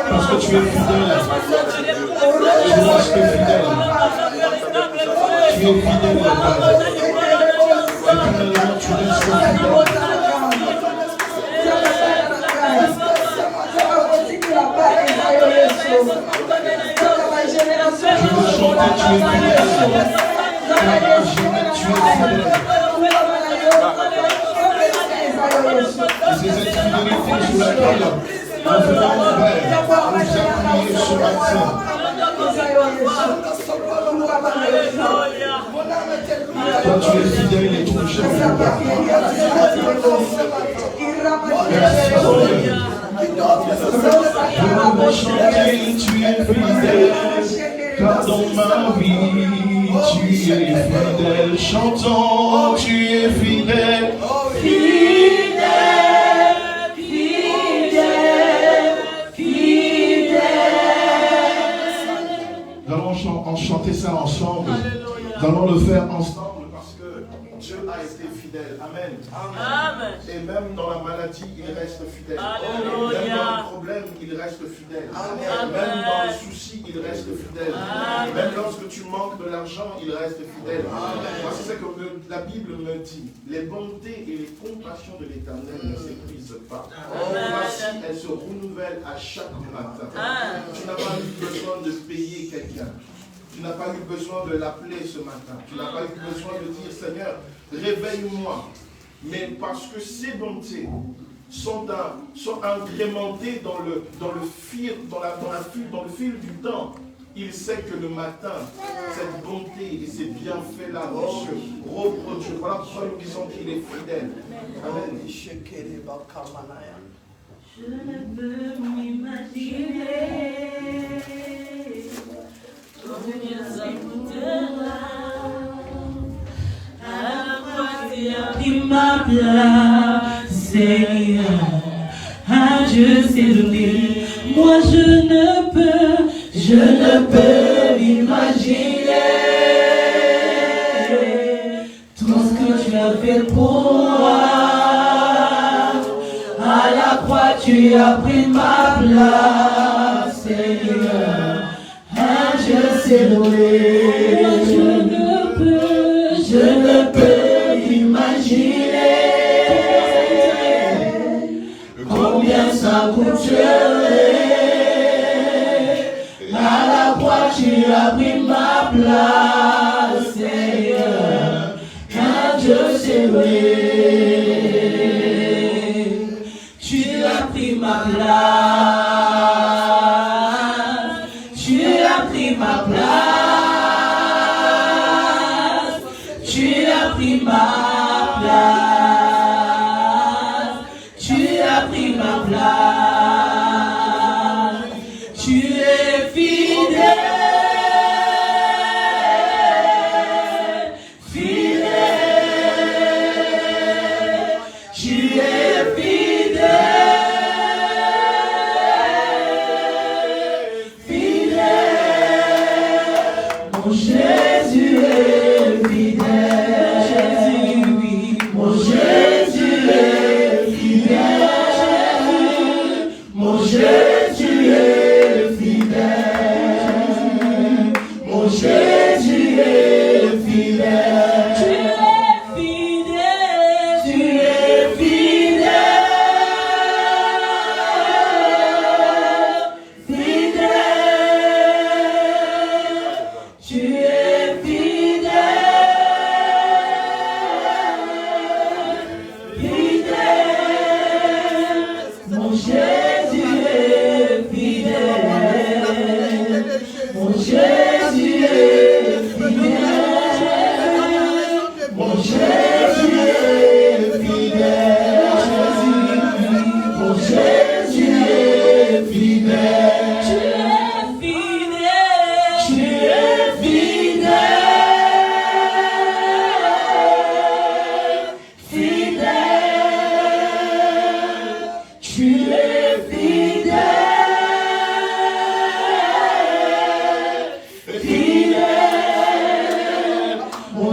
Parce que tu es fidèle. Tu restes fidèle. Tu es fidèle, Père. Éternellement, tu restes fidèle. Je veux chanter, tu es fidèle. Tu es fidèle. Et c'est cette fidélité sur laquelle nous venons, Père, nous appuyer ce matin. Toi, tu es fidèle et touchant. Merci, Seigneur. Je veux chanter, tu es fidèle, car dans ma vie, tu es fidèle. Chantons, tu es fidèle. Fidèle, fidèle, fidèle. Nous allons chanter ça ensemble. Nous allons le faire ensemble parce que Dieu a été fidèle. Amen. Amen. Et même dans la maladie, il reste fidèle. Alléluia. Même dans le problème, il reste fidèle. Amen. Même dans le souci, il reste fidèle. Amen. Même lorsque tu manques de l'argent, il reste fidèle. Moi, c'est ce que la Bible me dit. Les bontés et les compassions de l'Éternel ne s'épuisent pas. Voici, elles se renouvellent à chaque matin. Tu n'as pas eu besoin de payer quelqu'un. Tu n'as pas eu besoin de l'appeler ce matin. Tu n'as pas eu besoin de dire, Seigneur, réveille-moi. Mais parce que ces bontés sont agrémentées dans le fil du temps, il sait que le matin, cette bonté et ces bienfaits-là vont se reproduire. Voilà pourquoi nous disons qu'il est fidèle. Amen. Je ne peux m'imaginer combien ça coûtera à la fois tu as pris ma place, Seigneur. Ah, je sais donner. Moi je ne peux imaginer tout ce que tu as fait pour moi. À la croix tu as pris ma place, Seigneur. Ah, je sais donner. Je ne peux imaginer combien ça coûterait. À la croix tu as pris ma place, Seigneur. Ah, je sais donner. Tu as pris ma place. Tu as pris ma place. Tu as pris ma place. Tu as pris ma place. Tu es fidèle. Fidèle. Tu es fidèle. Fidèle. Mon Jésus est fidèle. Mon Jésus, oui. Mon Jésus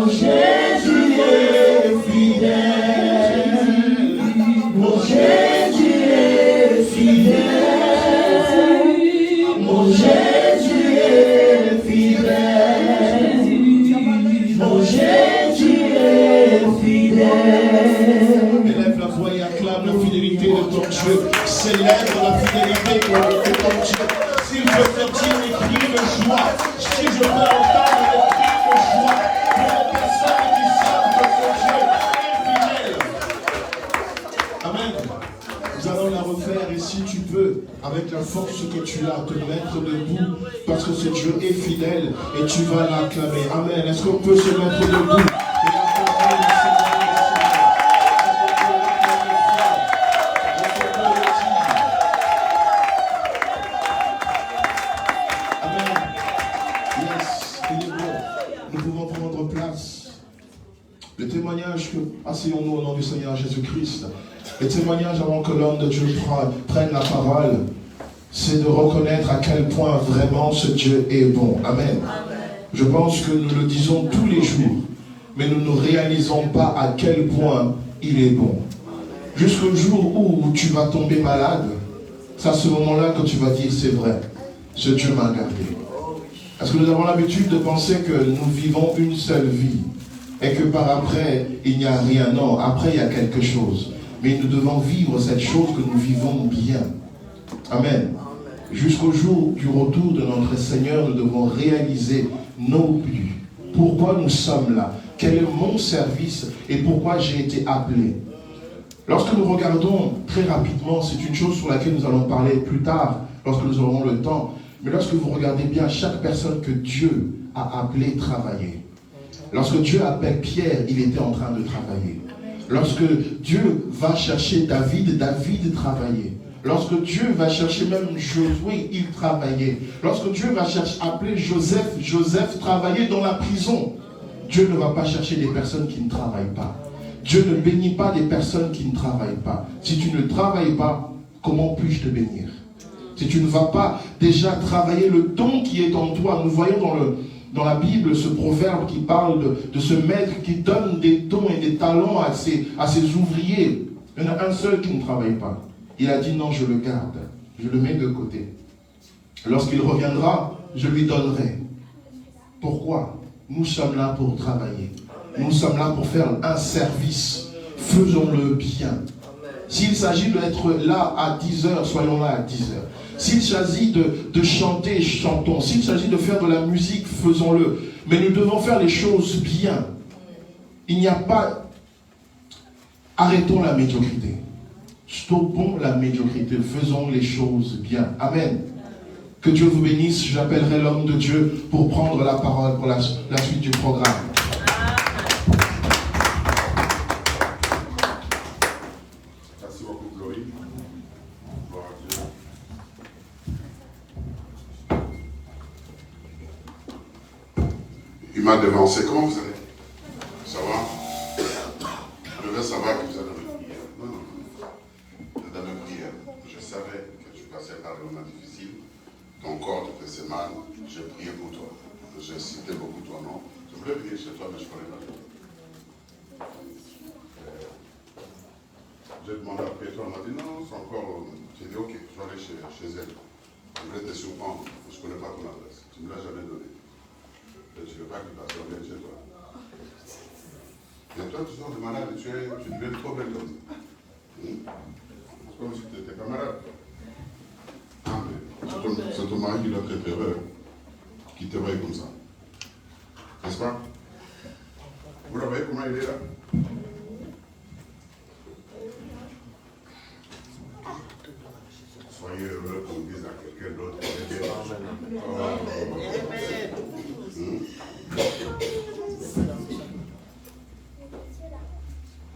Jésus est fidèle. Mon Jésus est fidèle. Mon Jésus est fidèle. Mon Jésus est fidèle. Élève la voix et acclame la fidélité de ton Dieu. Célèbre la fidélité de ton Dieu. S'il veut faire dire des cris de joie, si je peux entendre des cris de joie pour les personnes qui savent que ton Dieu est fidèle. Amen. Nous allons la refaire et si tu peux, avec la force que tu as, te mettre debout parce que ce Dieu est fidèle et tu vas l'acclamer. Amen. Est-ce qu'on peut se mettre debout et acclamer le Seigneur? Le témoignage que, asseyons-nous au nom du Seigneur Jésus-Christ, le témoignage avant que l'homme de Dieu prenne la parole, c'est de reconnaître à quel point vraiment ce Dieu est bon. Amen. Je pense que nous le disons tous les jours, mais nous ne réalisons pas à quel point il est bon. Jusqu'au jour où tu vas tomber malade, c'est à ce moment-là que tu vas dire c'est vrai, ce Dieu m'a gardé. Parce que nous avons l'habitude de penser que nous vivons une seule vie et que par après, il n'y a rien. Non, après, il y a quelque chose. Mais nous devons vivre cette chose que nous vivons bien. Amen. Jusqu'au jour du retour de notre Seigneur, nous devons réaliser nos buts. Pourquoi nous sommes là? Quel est mon service et pourquoi j'ai été appelé? Lorsque nous regardons très rapidement, c'est une chose sur laquelle nous allons parler plus tard, lorsque nous aurons le temps. Mais lorsque vous regardez bien, chaque personne que Dieu a appelée travailler. Lorsque Dieu appelle Pierre, il était en train de travailler. Lorsque Dieu va chercher David, David travaillait. Lorsque Dieu va chercher même Josué, il travaillait. Lorsque Dieu va appeler Joseph, Joseph travaillait dans la prison. Dieu ne va pas chercher des personnes qui ne travaillent pas. Dieu ne bénit pas des personnes qui ne travaillent pas. Si tu ne travailles pas, comment puis-je te bénir? Si tu ne vas pas déjà travailler le don qui est en toi, nous voyons dans la Bible ce proverbe qui parle de ce maître qui donne des dons et des talents à ses ouvriers. Il y en a un seul qui ne travaille pas. Il a dit non, je le garde, je le mets de côté. Lorsqu'il reviendra, je lui donnerai. Pourquoi? Nous sommes là pour travailler. Nous sommes là pour faire un service. Faisons-le bien. S'il s'agit d'être là à 10h, soyons là à 10h. S'il s'agit de chanter, chantons. S'il s'agit de faire de la musique, faisons-le. Mais nous devons faire les choses bien. Il n'y a pas... Arrêtons la médiocrité. Stoppons la médiocrité. Faisons les choses bien. Amen. Que Dieu vous bénisse. J'appellerai l'homme de Dieu pour prendre la parole pour la suite du programme. Il m'a devancé. Comment vous allez? Ça va? Je veux savoir que vous avez une prière. Non. Dans une prière. Je savais que tu passais par un moment difficile. Ton corps te faisait mal. J'ai prié pour toi. J'ai cité beaucoup ton nom. Je voulais prier chez toi, mais je ne connais pas tout. J'ai demandé à Pétra, elle m'a dit non, c'est encore. J'ai dit ok, je vais aller chez elle. Je voulais te surprendre. Je ne connais pas ton adresse. Tu ne me l'as jamais donnée. Je ne veux pas que personne vienne chez toi. Et toi, tu sors de malade, tu deviens trop belle comme ça. C'est comme si tu n'étais pas malade. Ah, mais c'est ton mari qui doit être heureux, qui te voit comme ça. N'est-ce pas? Vous la voyez comment il est là? Soyez heureux qu'on dise à quelqu'un d'autre.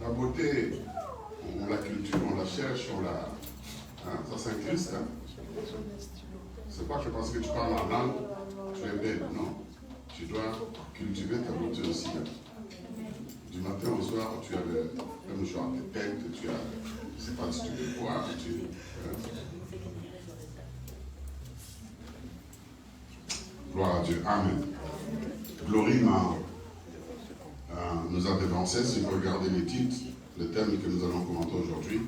La beauté, on la culture, on la cherche, on la... Hein, ça s'incruste. Hein. C'est pas que parce que tu parles en langue, tu es belle, non. Tu dois cultiver ta beauté aussi. Hein. Du matin au soir, tu as le même genre de tête, tu as... Je ne sais pas si tu veux boire, Gloire à Dieu. Amen. Glory m'a nous a dévancé. Si vous regardez les titres, le thème que nous allons commenter aujourd'hui,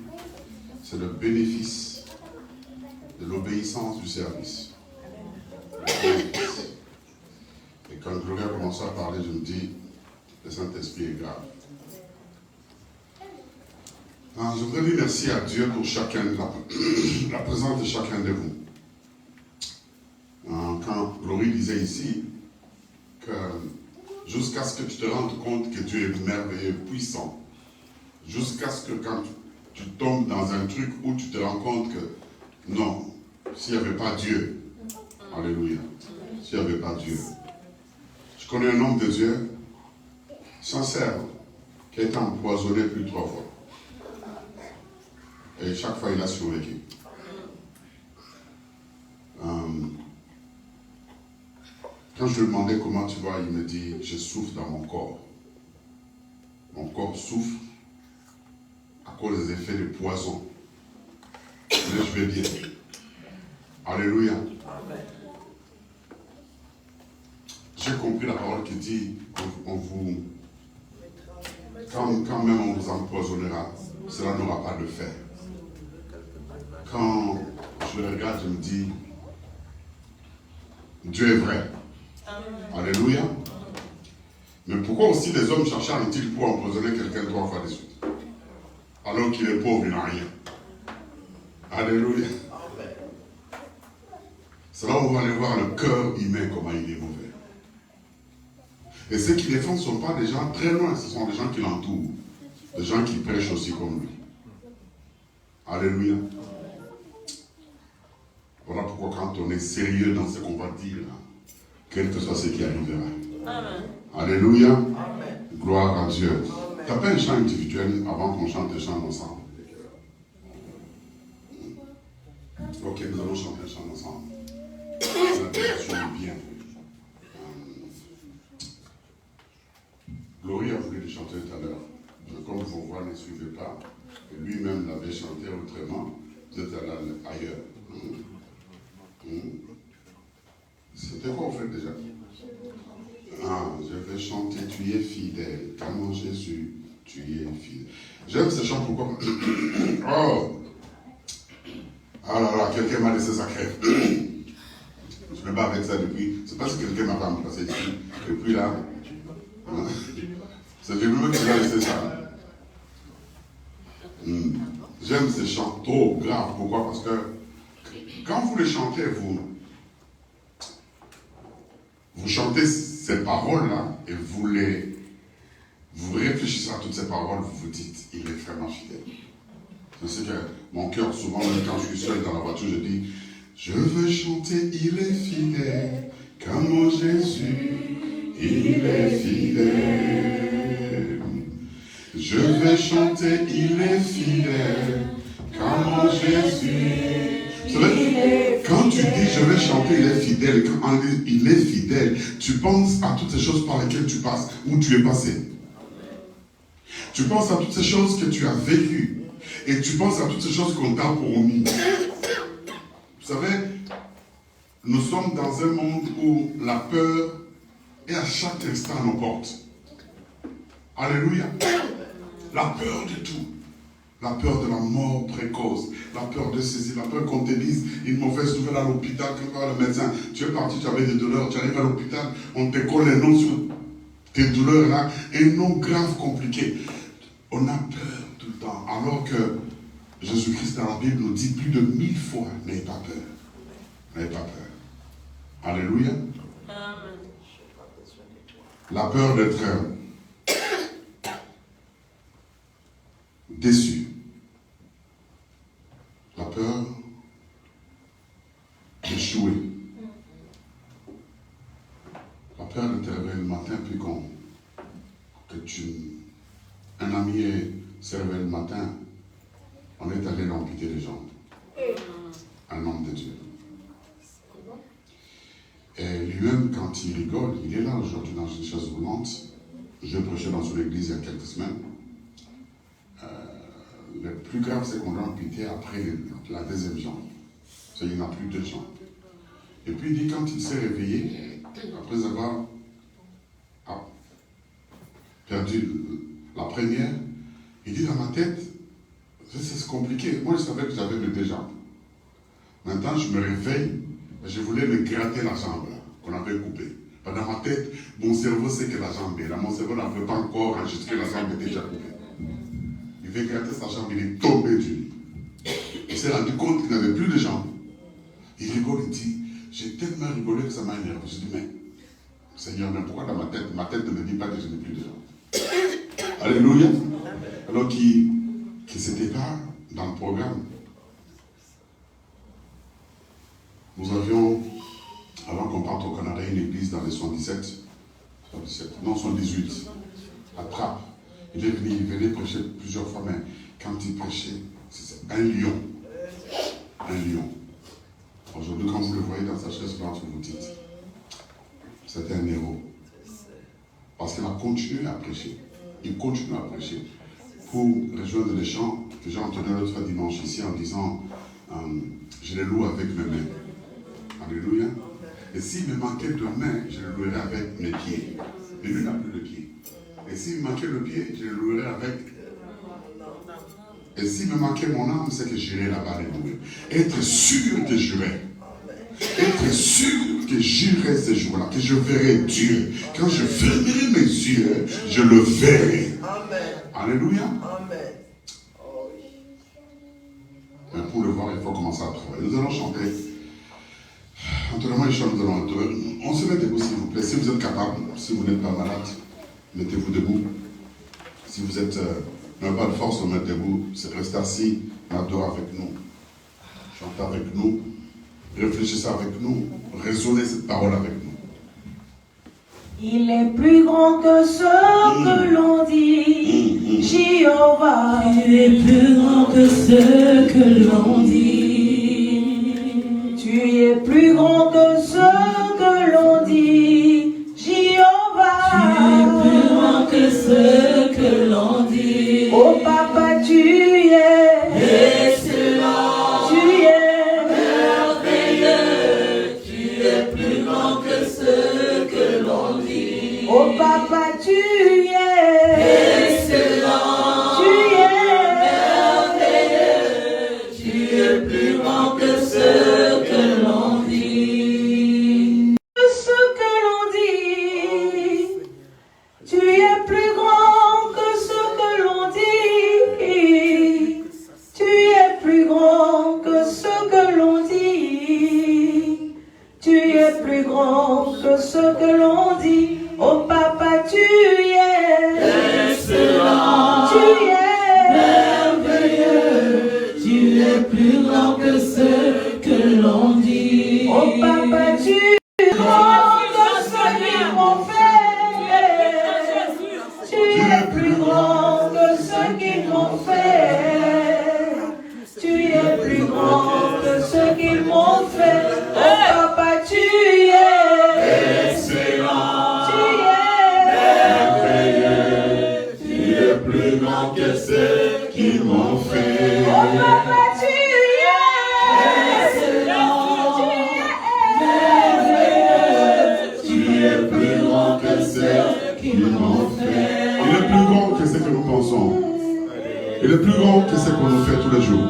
c'est le bénéfice de l'obéissance du service. Et quand Gloria a commencé à parler, je me dis, le Saint-Esprit est grave. Je voudrais dire merci à Dieu pour chacun, la présence de chacun de vous. Quand Glorie disait ici que jusqu'à ce que tu te rendes compte que Dieu est merveilleux, puissant, jusqu'à ce que quand tu tombes dans un truc où tu te rends compte que non, s'il n'y avait pas Dieu, alléluia, s'il n'y avait pas Dieu. Je connais un homme de Dieu, sincère, qui a été empoisonné plus de 3 fois. Et chaque fois, il a survécu. Quand je lui demandais comment tu vas, il me dit, je souffre dans mon corps. Mon corps souffre à cause des effets de poison. Mais je vais bien. Alléluia. J'ai compris la parole qui dit, quand même on vous empoisonnera, cela n'aura pas de fer. Quand je le regarde, je me dis, Dieu est vrai. Alléluia. Mais pourquoi aussi les hommes cherchent-ils pour empoisonner quelqu'un 3 fois de suite? Alors qu'il est pauvre, il n'a rien. Alléluia. C'est là où on va aller voir le cœur humain, comment il est mauvais. Et ceux qui défendent ne sont pas des gens très loin, ce sont des gens qui l'entourent. Des gens qui prêchent aussi comme lui. Alléluia. Voilà pourquoi quand on est sérieux dans ce qu'on va dire, quel que soit ce qui arrivera. Amen. Alléluia. Amen. Gloire à Dieu. Tapez un chant individuel avant qu'on chante le chant ensemble. Ok, nous allons chanter le chant ensemble. La bien. Gloria a voulu le chanter tout à l'heure. Comme vos voix ne suivaient pas, et lui-même l'avait chanté autrement, vous êtes allé ailleurs. C'était quoi en fait déjà? Je vais chanter, tu es fidèle, car mon Jésus, tu es fidèle. J'aime ce chant, pourquoi? Oh! Ah là là, quelqu'un m'a laissé sa crève. Je me bats avec ça depuis. C'est parce que quelqu'un m'a pas remplacé ici. Depuis là. C'est lui-même qui m'a laissé ça. J'aime ce chant trop grave. Pourquoi? Parce que quand vous les chantez, vous chantez ces paroles-là et vous réfléchissez à toutes ces paroles, vous vous dites, il est vraiment fidèle. Je sais que mon cœur, souvent, même quand je suis seul dans la voiture, je dis, je veux chanter, il est fidèle, car mon Jésus, il est fidèle. Je vais chanter, il est fidèle, car mon Jésus. Vous savez, quand tu dis je vais chanter, il est fidèle, quand il est fidèle, tu penses à toutes ces choses par lesquelles tu passes, où tu es passé. Tu penses à toutes ces choses que tu as vécues. Et tu penses à toutes ces choses qu'on t'a promis. Vous savez, nous sommes dans un monde où la peur est à chaque instant à nos portes. Alléluia. La peur de tout. La peur de la mort précoce, la peur de ceci, la peur qu'on te dise une mauvaise nouvelle à l'hôpital, quand tu vas le médecin, tu es parti, tu avais des douleurs, tu arrives à l'hôpital, on te colle les noms sur tes douleurs là, et non graves, compliqués. On a peur tout le temps, alors que Jésus-Christ dans la Bible nous dit plus de 1000 fois, n'ayez pas peur. N'ayez pas peur. Alléluia. Amen. La peur d'être déçu. La peur d'échouer. La peur de te réveiller le matin, puis un ami s'est réveillé le matin, on est allé l'amputer les jambes. Un homme de Dieu. Et lui-même, quand il rigole, il est là aujourd'hui dans une chaise roulante. Je prêchais dans une église il y a quelques semaines. Le plus grave, c'est qu'on l'a amputé après la deuxième jambe. Il n'a plus 2 jambes. Et puis il dit, quand il s'est réveillé, après avoir perdu la première. Il dit dans ma tête, c'est compliqué. Moi, je savais que j'avais mes 2 jambes. Maintenant, je me réveille, je voulais me gratter la jambe qu'on avait coupée. Dans ma tête, mon cerveau sait que la jambe est là. Mon cerveau n'a pas encore enregistré que la jambe était déjà coupée. Il veut gratter sa jambe, il est tombé du lit. Il s'est rendu compte qu'il n'avait plus de jambes. Il rigole, il dit, j'ai tellement rigolé que ça m'a énervé. Je dis, mais, Seigneur, mais pourquoi dans ma tête ne me dit pas que je n'ai plus de jambes? Alléluia. Alors qu'il s'était pas dans le programme. Nous avions, avant qu'on parte au Canada, une église dans les 78, à Trappes. Il venait prêcher plusieurs fois, mais quand il prêchait, c'est un lion. Un lion. Aujourd'hui, quand vous le voyez dans sa chaise blanche, vous dites, c'était un héros. Parce qu'il a continué à prêcher. Il continue à prêcher. Pour rejoindre les chants que j'ai entendu l'autre fois dimanche ici en disant, je les loue avec mes mains. Alléluia. Et s'il me manquait de main, je le louerais avec mes pieds. Mais lui n'a plus de pied. Et s'il me manquait le pied, je le louerais avec. Et s'il me manquait mon âme, c'est que j'irais là-bas les louer. Être sûr que j'irai. Être sûr que j'irai ce jour-là, que je verrai Dieu. Quand je fermerai mes yeux, je le verrai. Alléluia. Mais pour le voir, il faut commencer à travailler. Nous allons chanter. Naturellement, on se met debout, s'il vous plaît. Si vous êtes capable, si vous n'êtes pas malade, mettez-vous debout. Si vous êtes n'avez pas de force de mettre debout, c'est rester assis, adore avec nous. Chantez avec nous. Réfléchissez avec nous. Raisonnez cette parole avec nous. Il est plus grand que ce que l'on dit, Jéhovah. Il est plus grand que ce que l'on dit. Tu es plus grand que ce que l'on dit, Jéhovah. Tu es plus grand que ce que l'on dit. Oh papa, tu es excellent. Tu es merveilleux. Tu es plus grand que ce que l'on dit. Oh papa, tu es excellent. Tu es merveilleux. Tu es plus grand que ce que l'on dit. Ce que l'on dit. Tu es plus grand que ce que l'on dit. Tu es plus grand que ce que l'on dit. Tu es plus grand que ce que l'on dit. Oh papa, tu es excellent. Tu es merveilleux. Tu es plus grand que ce que l'on dit. Oh papa, tu es grand que ce qu'ils m'ont fait. Tu es plus grand que ce qu'ils m'ont fait. Tu es plus grand que ce qu'ils m'ont fait. Oh papa, tu es excellent. Tu es merveilleux. Tu es plus grand que ce qu'ils m'ont fait. Oh papa, tu es excellent. Tu es merveilleux. Tu es plus grand que ce qu'ils m'ont fait. Il est plus grand que ce que nous pensons. Il est plus grand que ce qu'on nous fait tous les jours.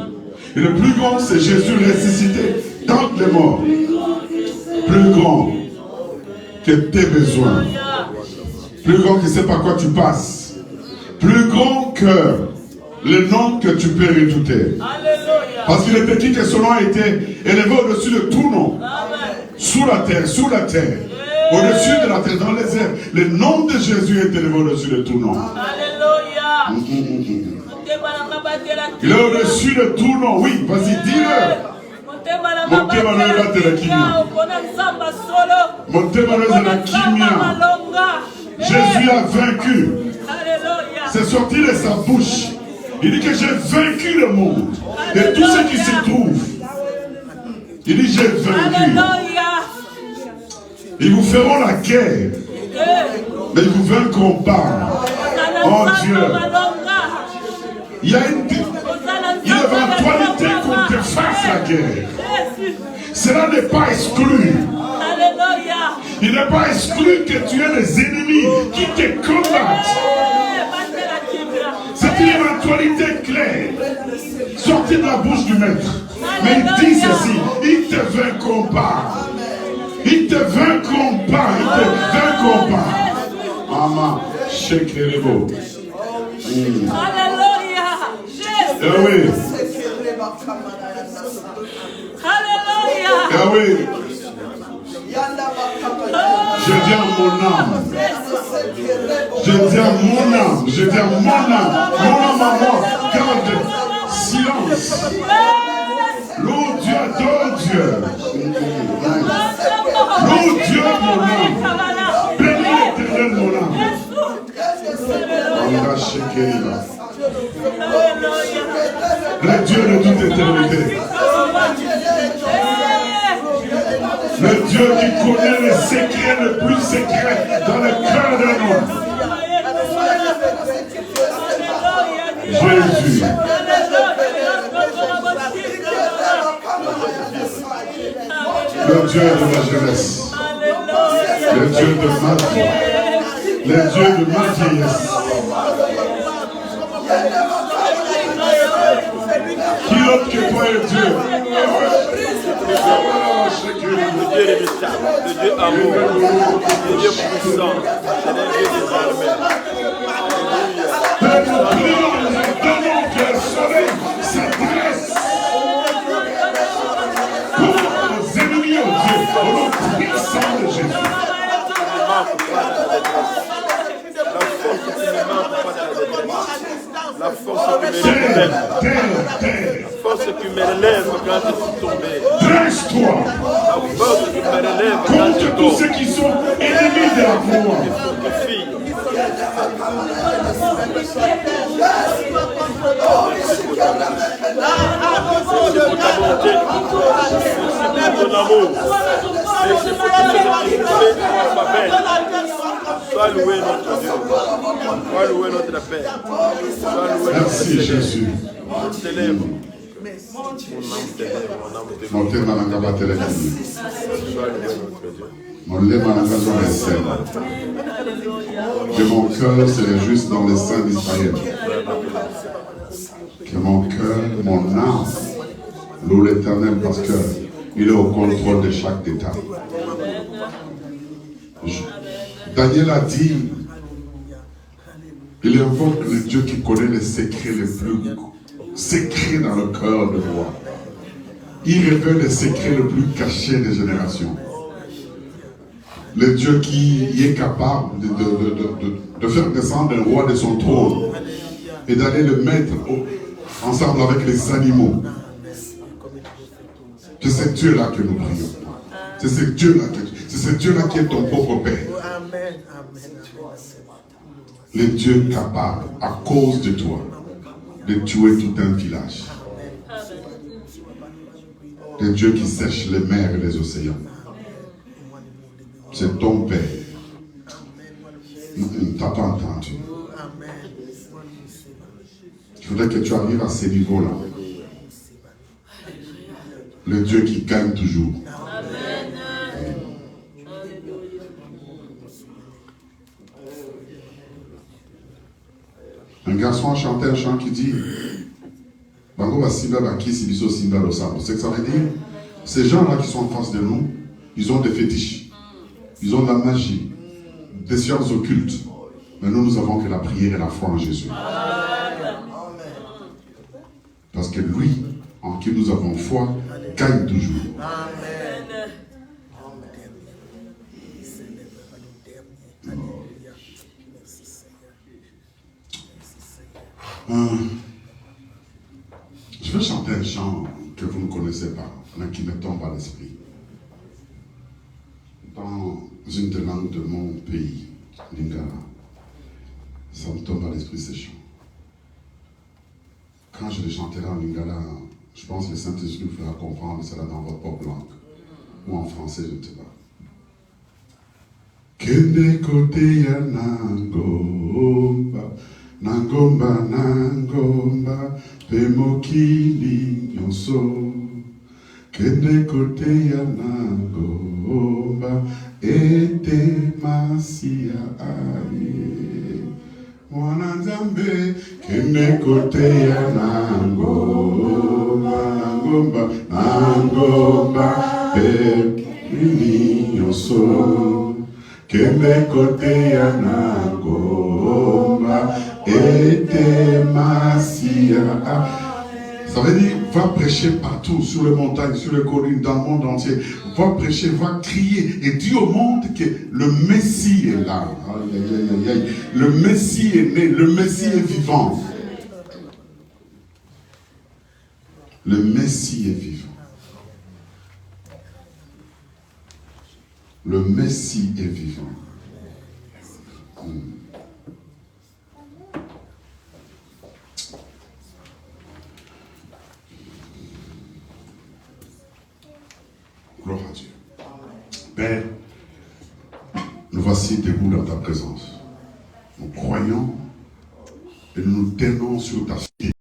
Et le plus grand, c'est Jésus ressuscité d'entre les morts. Plus grand que tes besoins. Plus grand que ce par quoi tu passes. Plus grand que le nom que tu peux redouter. Parce qu'il est petit que son nom a été élevé au-dessus de tout nom. Sous la terre, au-dessus de la terre, dans les airs. Le nom de Jésus est élevé au-dessus de tout nom. Il est au-dessus de tout nom. Oui, vas-y, dis-le. Jésus a vaincu. C'est sorti de sa bouche. Il dit que j'ai vaincu le monde et tout ce qui s'y trouve. Il dit j'ai vaincu. Ils vous feront la guerre, mais ils ne vous vaincront pas. Oh Dieu. Il y a une éventualité qu'on te fasse la guerre. Cela n'est pas exclu. Il n'est pas exclu que tu aies des ennemis qui te combattent. C'est une éventualité claire. Sortie de la bouche du maître. Mais il dit ceci, il te vaincront pas. Il te vaincront pas. Il te vaincront pas. Maman, shake les beaux. Alléluia. Ah oui. Alléluia. Ah oui. Je dis à mon âme. Je dis à mon âme. Je dis à mon âme. Mon âme à moi. Garde silence. Loue Dieu, adore Dieu. Loue Dieu, mon âme. Bénis l'éternel, mon âme. On va checker là. Le Dieu de toute éternité. Le Dieu qui connaît les secrets les plus secrets dans le cœur d'un homme. Jésus. Le Dieu de la jeunesse. Le Dieu de ma vie. Le Dieu de ma vieillesse. Qui autre que toi est Dieu? Le Dieu redoutable, le Dieu amour, le Dieu puissant, c'est le Dieu des armées. Donnons que le soleil s'adresse pour nos ennemis, oh Dieu, au nom puissant de Jésus. La force qui me relève quand je suis tombé. Dresse-toi La force qui me relève quand je contre tous tombe. ceux qui sont ennemis de la foi. Merci pour ta bonté. Merci pour ton amour. Merci pour tout ce que tu fais pour ma belle. Sois loué notre Dieu. Sois loué notre Père. Sois loué notre Merci Jésus. On t'élève. Mon âme t'élève. Mon âme t'élève. Monté Malanga Téléphone. Sois loué notre Dieu. Mon lait Malanga dans les scènes. Que mon cœur se réjouisse dans les saints d'Israël. Que mon cœur, mon âme, loue l'Éternel parce qu'il est au contrôle de chaque détail. Daniel a dit, il invoque le Dieu qui connaît les secrets les plus secrets dans le cœur de roi. Il révèle les secrets les plus cachés des générations. Le Dieu qui est capable de faire descendre un roi de son trône et d'aller le mettre ensemble avec les animaux. C'est ce Dieu-là que nous prions. C'est ce Dieu-là qui est ton propre Père. Le Dieu capable, à cause de toi, de tuer tout un village. Le Dieu qui sèche les mers et les océans. C'est ton Père. Tu n'as pas entendu. Je voudrais que tu arrives à ce niveau-là. Le Dieu qui gagne toujours. Un garçon a chanté un chant qui dit Bango va Simba Baki Sibiso Simba Losa. Vous savez ce que ça veut dire? Ces gens-là qui sont en face de nous, ils ont des fétiches. Ils ont de la magie, des sciences occultes. Mais nous avons que la prière et la foi en Jésus. Parce que lui, en qui nous avons foi, gagne toujours. Je vais chanter un chant que vous ne connaissez pas, mais qui me tombe à l'esprit. Dans une des langues de mon pays, Lingala, ça me tombe à l'esprit ces chants. Quand je les chanterai en Lingala, je pense que le Saint-Esprit vous fera comprendre cela dans votre propre langue. Ou en français, je ne sais pas. Kende kote ya nangomba, nangomba, nangomba, pe mokili nyonso. Kende kote ya nangomba, Nangomba ete masia aye mwana nzambe kende kote ya nangomba pepi nyonso kende kote ya nangomba ete masia aye. Ça veut dire, va prêcher partout, sur les montagnes, sur les collines, dans le monde entier. Va prêcher, va crier et dis au monde que le Messie est là. Aïe, aïe, aïe, aïe. Le Messie est né, le Messie est vivant. Le Messie est vivant. Le Messie est vivant. Gloire à Dieu. Père, nous voici debout dans ta présence. Nous croyons et nous nous tenons sur ta fidélité.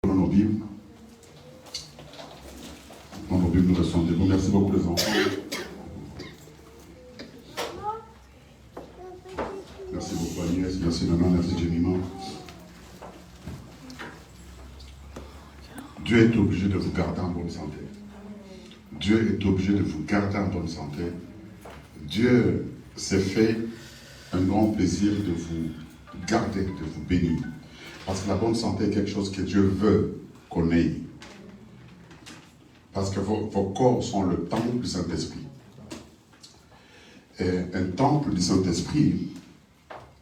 Nos Bibles. Dans nos Bibles, nous restons debout. Merci beaucoup les enfants. Merci beaucoup Agnès, merci Nana, merci Jenny. Dieu est obligé de vous garder en bonne santé. Dieu est obligé de vous garder en bonne santé. Dieu s'est fait un grand plaisir de vous garder, de vous bénir. Parce que la bonne santé est quelque chose que Dieu veut qu'on ait. Parce que vos corps sont le temple du Saint-Esprit. Et un temple du Saint-Esprit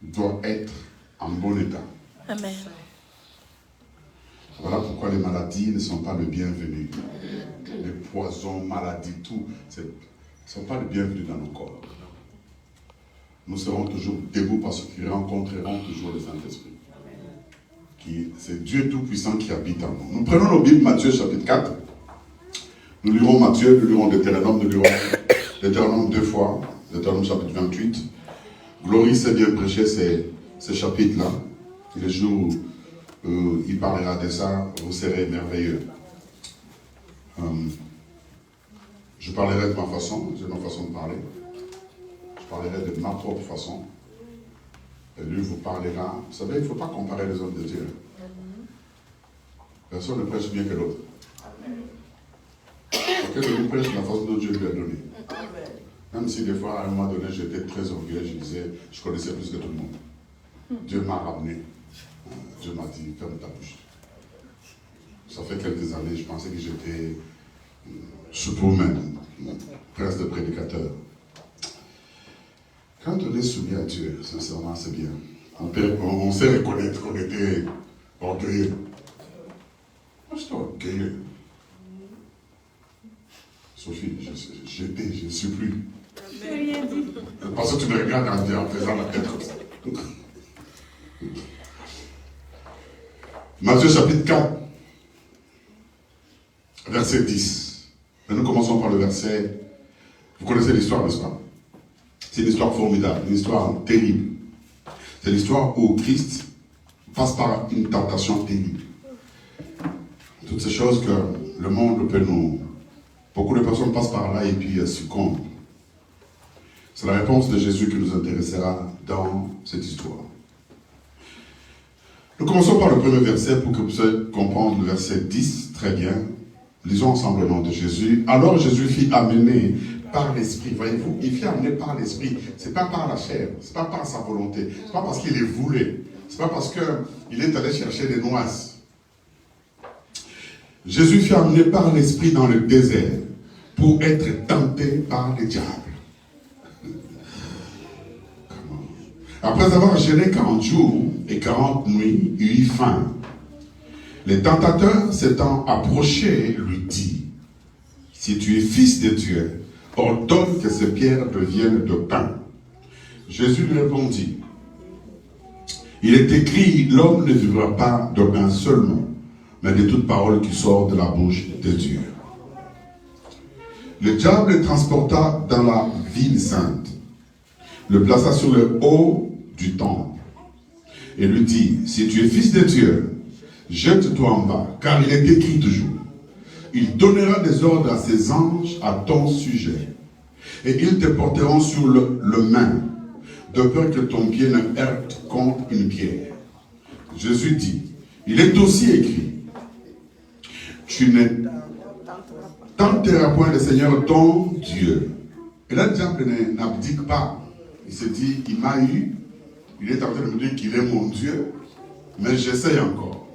doit être en bon état. Amen. Voilà pourquoi les maladies ne sont pas le bienvenu. Les poisons, maladies, tout, ne sont pas le bienvenu dans nos corps. Nous serons toujours debout parce qu'ils rencontreront toujours le Saint-Esprit. C'est Dieu Tout-Puissant qui habite en nous. Nous prenons nos Bibles, Matthieu chapitre 4. Nous lirons Matthieu, nous lirons Deutéronome, nous lirons Deutéronome 2 fois, Deutéronome chapitre 28. Glory s'est bien prêché ces chapitres-là. Les jours où il parlera de ça, vous serez merveilleux. Je parlerai de ma façon, j'ai ma façon de parler. Je parlerai de ma propre façon. Et lui vous parlera. Vous savez, il ne faut pas comparer les hommes de Dieu. Personne ne prêche bien que l'autre. Chacun de nous prêche la façon dont Dieu lui a donné. Même si des fois, à un moment donné, j'étais très orgueilleux, je disais, je connaissais plus que tout le monde. Dieu m'a ramené. Dieu m'a dit, ferme ta bouche. Ça fait quelques années, je pensais que j'étais superman, prince de prédicateur. Quand on est soumis à Dieu, sincèrement, c'est bien. On sait reconnaître qu'on était orgueilleux. Moi, j'étais orgueilleux. Sophie, je ne suis plus. Parce que tu me regardes en faisant la tête comme ça. Matthieu chapitre 4, verset 10. Et nous commençons par le verset. Vous connaissez l'histoire, n'est-ce pas? C'est une histoire formidable, une histoire terrible. C'est l'histoire où Christ passe par une tentation terrible. Toutes ces choses que le monde peut nous... Beaucoup de personnes passent par là et puis succombent. C'est la réponse de Jésus qui nous intéressera dans cette histoire. Nous commençons par le premier verset pour que vous puissiez comprendre le verset 10 très bien. Lisons ensemble le nom de Jésus. Alors Jésus fut amené par l'Esprit. Voyez-vous, il fut amené par l'Esprit. Ce n'est pas par la chair, ce n'est pas par sa volonté, ce n'est pas parce qu'il est voulu, ce n'est pas parce qu'il est allé chercher des noises. Jésus fut amené par l'Esprit dans le désert pour être tenté par le diable. Après avoir jeûné 40 jours et 40 nuits, il eut faim. Le tentateur s'étant approché lui dit, si tu es fils de Dieu, ordonne que ces pierres deviennent de pain. Jésus lui répondit, il est écrit, l'homme ne vivra pas de pain seulement, mais de toute parole qui sort de la bouche de Dieu. Le diable le transporta dans la ville sainte, le plaça sur le haut du temple, et lui dit, si tu es fils de Dieu, jette-toi en bas, car il est écrit toujours, il donnera des ordres à ses anges à ton sujet, et ils te porteront sur le main, de peur que ton pied ne heurte contre une pierre. Jésus dit, il est aussi écrit, tu ne tenteras point le Seigneur ton Dieu. Et là, le diable n'abdique pas. Il se dit, il m'a eu, il est en train de me dire qu'il est mon Dieu, mais j'essaye encore.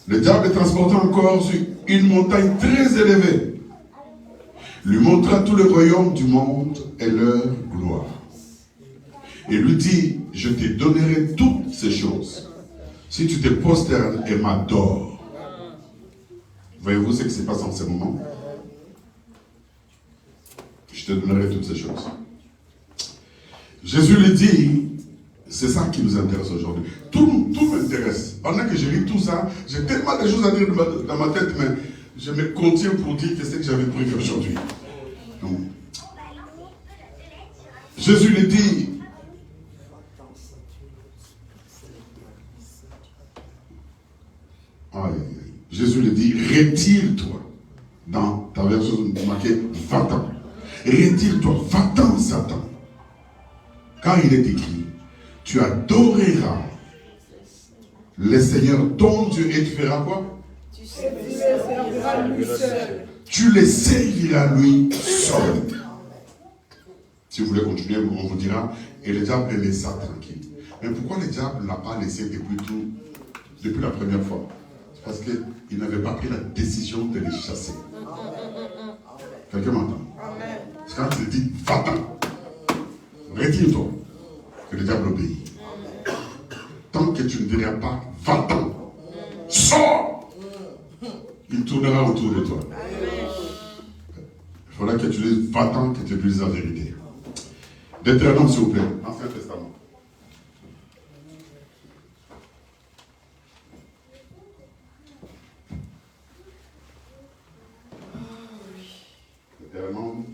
Le diable est transporté encore sur une montagne très élevée, lui montra tout le royaume du monde et leur gloire. Et lui dit, je te donnerai toutes ces choses, si tu te prosternes et m'adores. Voyez-vous ce qui se passe en ce moment? Je te donnerai toutes ces choses. Jésus lui dit, c'est ça qui nous intéresse aujourd'hui. Tout m'intéresse. Pendant que je lis tout ça, j'ai tellement de choses à dire dans ma tête, mais je me contiens pour dire que c'est ce que j'avais prévu aujourd'hui. Donc, Jésus lui dit, Jésus lui dit, retire-toi. Dans ta version marquée, va-t'en. Retire-toi, va-t'en, Satan. Car il est écrit, tu adoreras le Seigneur ton Dieu et tu feras quoi? Tu serviras lui seul. Tu le serviras lui seul. Si vous voulez continuer, on vous dira, et le diable laisse ça tranquille. Mais pourquoi le diable ne l'a pas laissé depuis la première fois? C'est parce qu'il n'avait pas pris la décision de les chasser. Quelqu'un m'entend? C'est quand il dit, va-t'en. Retire-toi, que le diable obéit. Tant que tu ne diras pas, va-t'en, sors, il tournera autour de toi. Il faudra que tu dises, va-t'en, que tu dises la vérité. Deutéronome, s'il vous plaît, Ancien Testament. Deutéronome,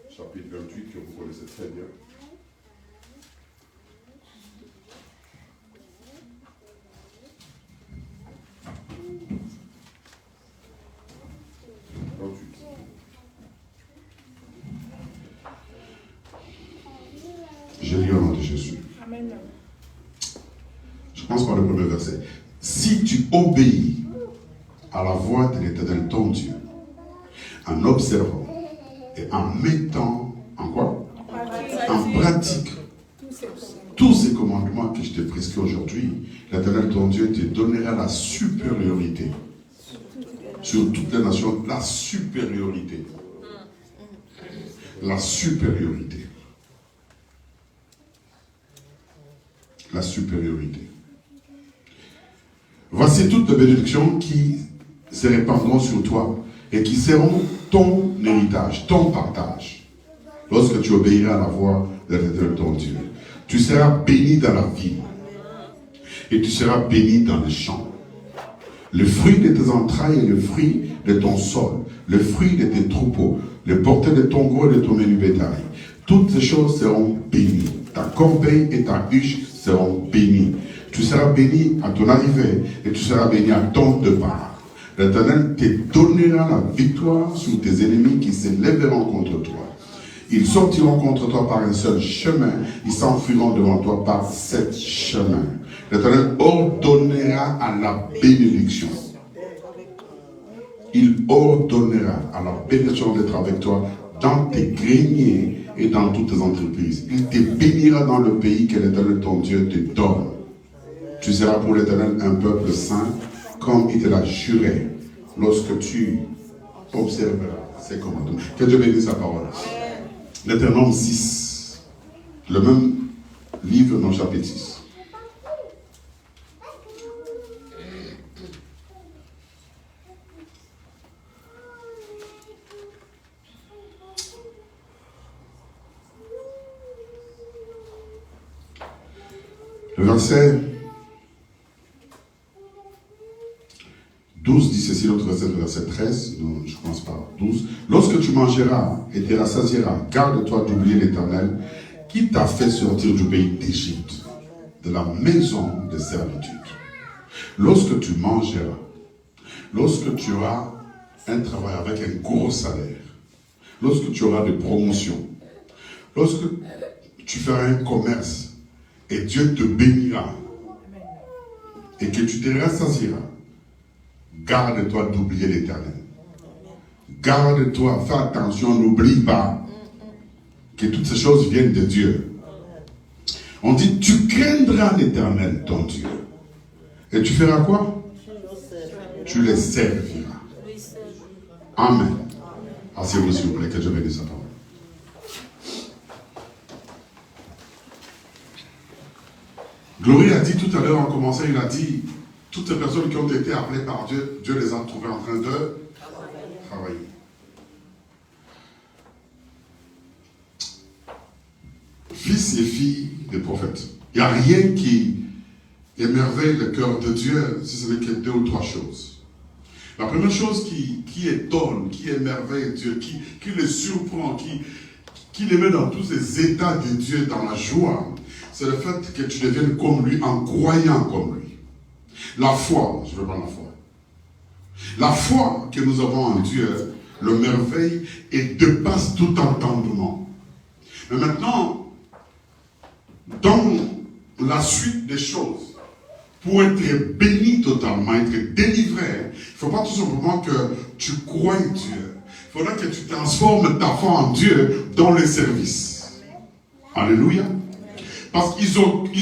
chapitre 28, que vous connaissez très bien. Je lis au nom de Jésus. Amen. Je commence par le premier verset. Si tu obéis à la voix de l'Éternel ton Dieu, en observant et en mettant en quoi? En pratique tous ces commandements que je te prescris aujourd'hui, l'Éternel ton Dieu te donnera la supériorité sur toutes les nations, la supériorité. La supériorité. La supériorité. Voici toutes les bénédictions qui se répandront sur toi et qui seront ton héritage, ton partage. Lorsque tu obéiras à la voix de l'Éternel ton Dieu, tu seras béni dans la ville et tu seras béni dans les champs. Le fruit de tes entrailles et le fruit de ton sol, le fruit de tes troupeaux, le porteur de ton gros et de ton menu bétail, toutes ces choses seront bénies. Ta corbeille et ta huche seront bénies. Tu seras béni à ton arrivée et tu seras béni à ton départ. L'Éternel te donnera la victoire sur tes ennemis qui s'élèveront contre toi. Ils sortiront contre toi par un seul chemin. Ils s'enfuiront devant toi par 7 chemins. L'Éternel ordonnera à la bénédiction. Il ordonnera à la bénédiction d'être avec toi dans tes greniers et dans toutes tes entreprises. Il te bénira dans le pays que l'Éternel ton Dieu te donne. Tu seras pour l'Éternel un peuple saint, comme il te l'a juré, lorsque tu observeras ses commandements. Que Dieu bénisse sa parole. Deutéronome 6, le même livre dans le chapitre 6. Le verset 12 dit ceci, l'autre verset, le verset 13, donc je commence par 12. Lorsque tu mangeras et te rassasieras, garde-toi d'oublier l'Éternel qui t'a fait sortir du pays d'Égypte, de la maison de servitude. Lorsque tu mangeras, lorsque tu auras un travail avec un gros salaire, lorsque tu auras des promotions, lorsque tu feras un commerce et Dieu te bénira et que tu te rassasieras, garde-toi d'oublier l'Éternel. Garde-toi, fais attention, n'oublie pas que toutes ces choses viennent de Dieu. On dit, tu craindras l'Éternel, ton Dieu. Et tu feras quoi? Tu les serviras. Amen. Asseyez-vous s'il vous plaît, que je bénisse sa parole. Glory a dit tout à l'heure en commençant, il a dit, toutes ces personnes qui ont été appelées par Dieu, Dieu les a trouvées en train de travailler. Fils et filles des prophètes. Il n'y a rien qui émerveille le cœur de Dieu, si ce n'est que 2 ou 3 choses. La première chose qui étonne, qui émerveille Dieu, qui le surprend, qui le met dans tous ces états de Dieu, dans la joie, c'est le fait que tu deviennes comme lui en croyant comme lui. La foi, je veux prendre la foi. La foi que nous avons en Dieu, le merveille et dépasse tout entendement. Mais maintenant, dans la suite des choses, pour être béni totalement, être délivré, il ne faut pas tout simplement que tu croies Dieu. Il faudra que tu transformes ta foi en Dieu dans le service. Alléluia. Parce qu'ils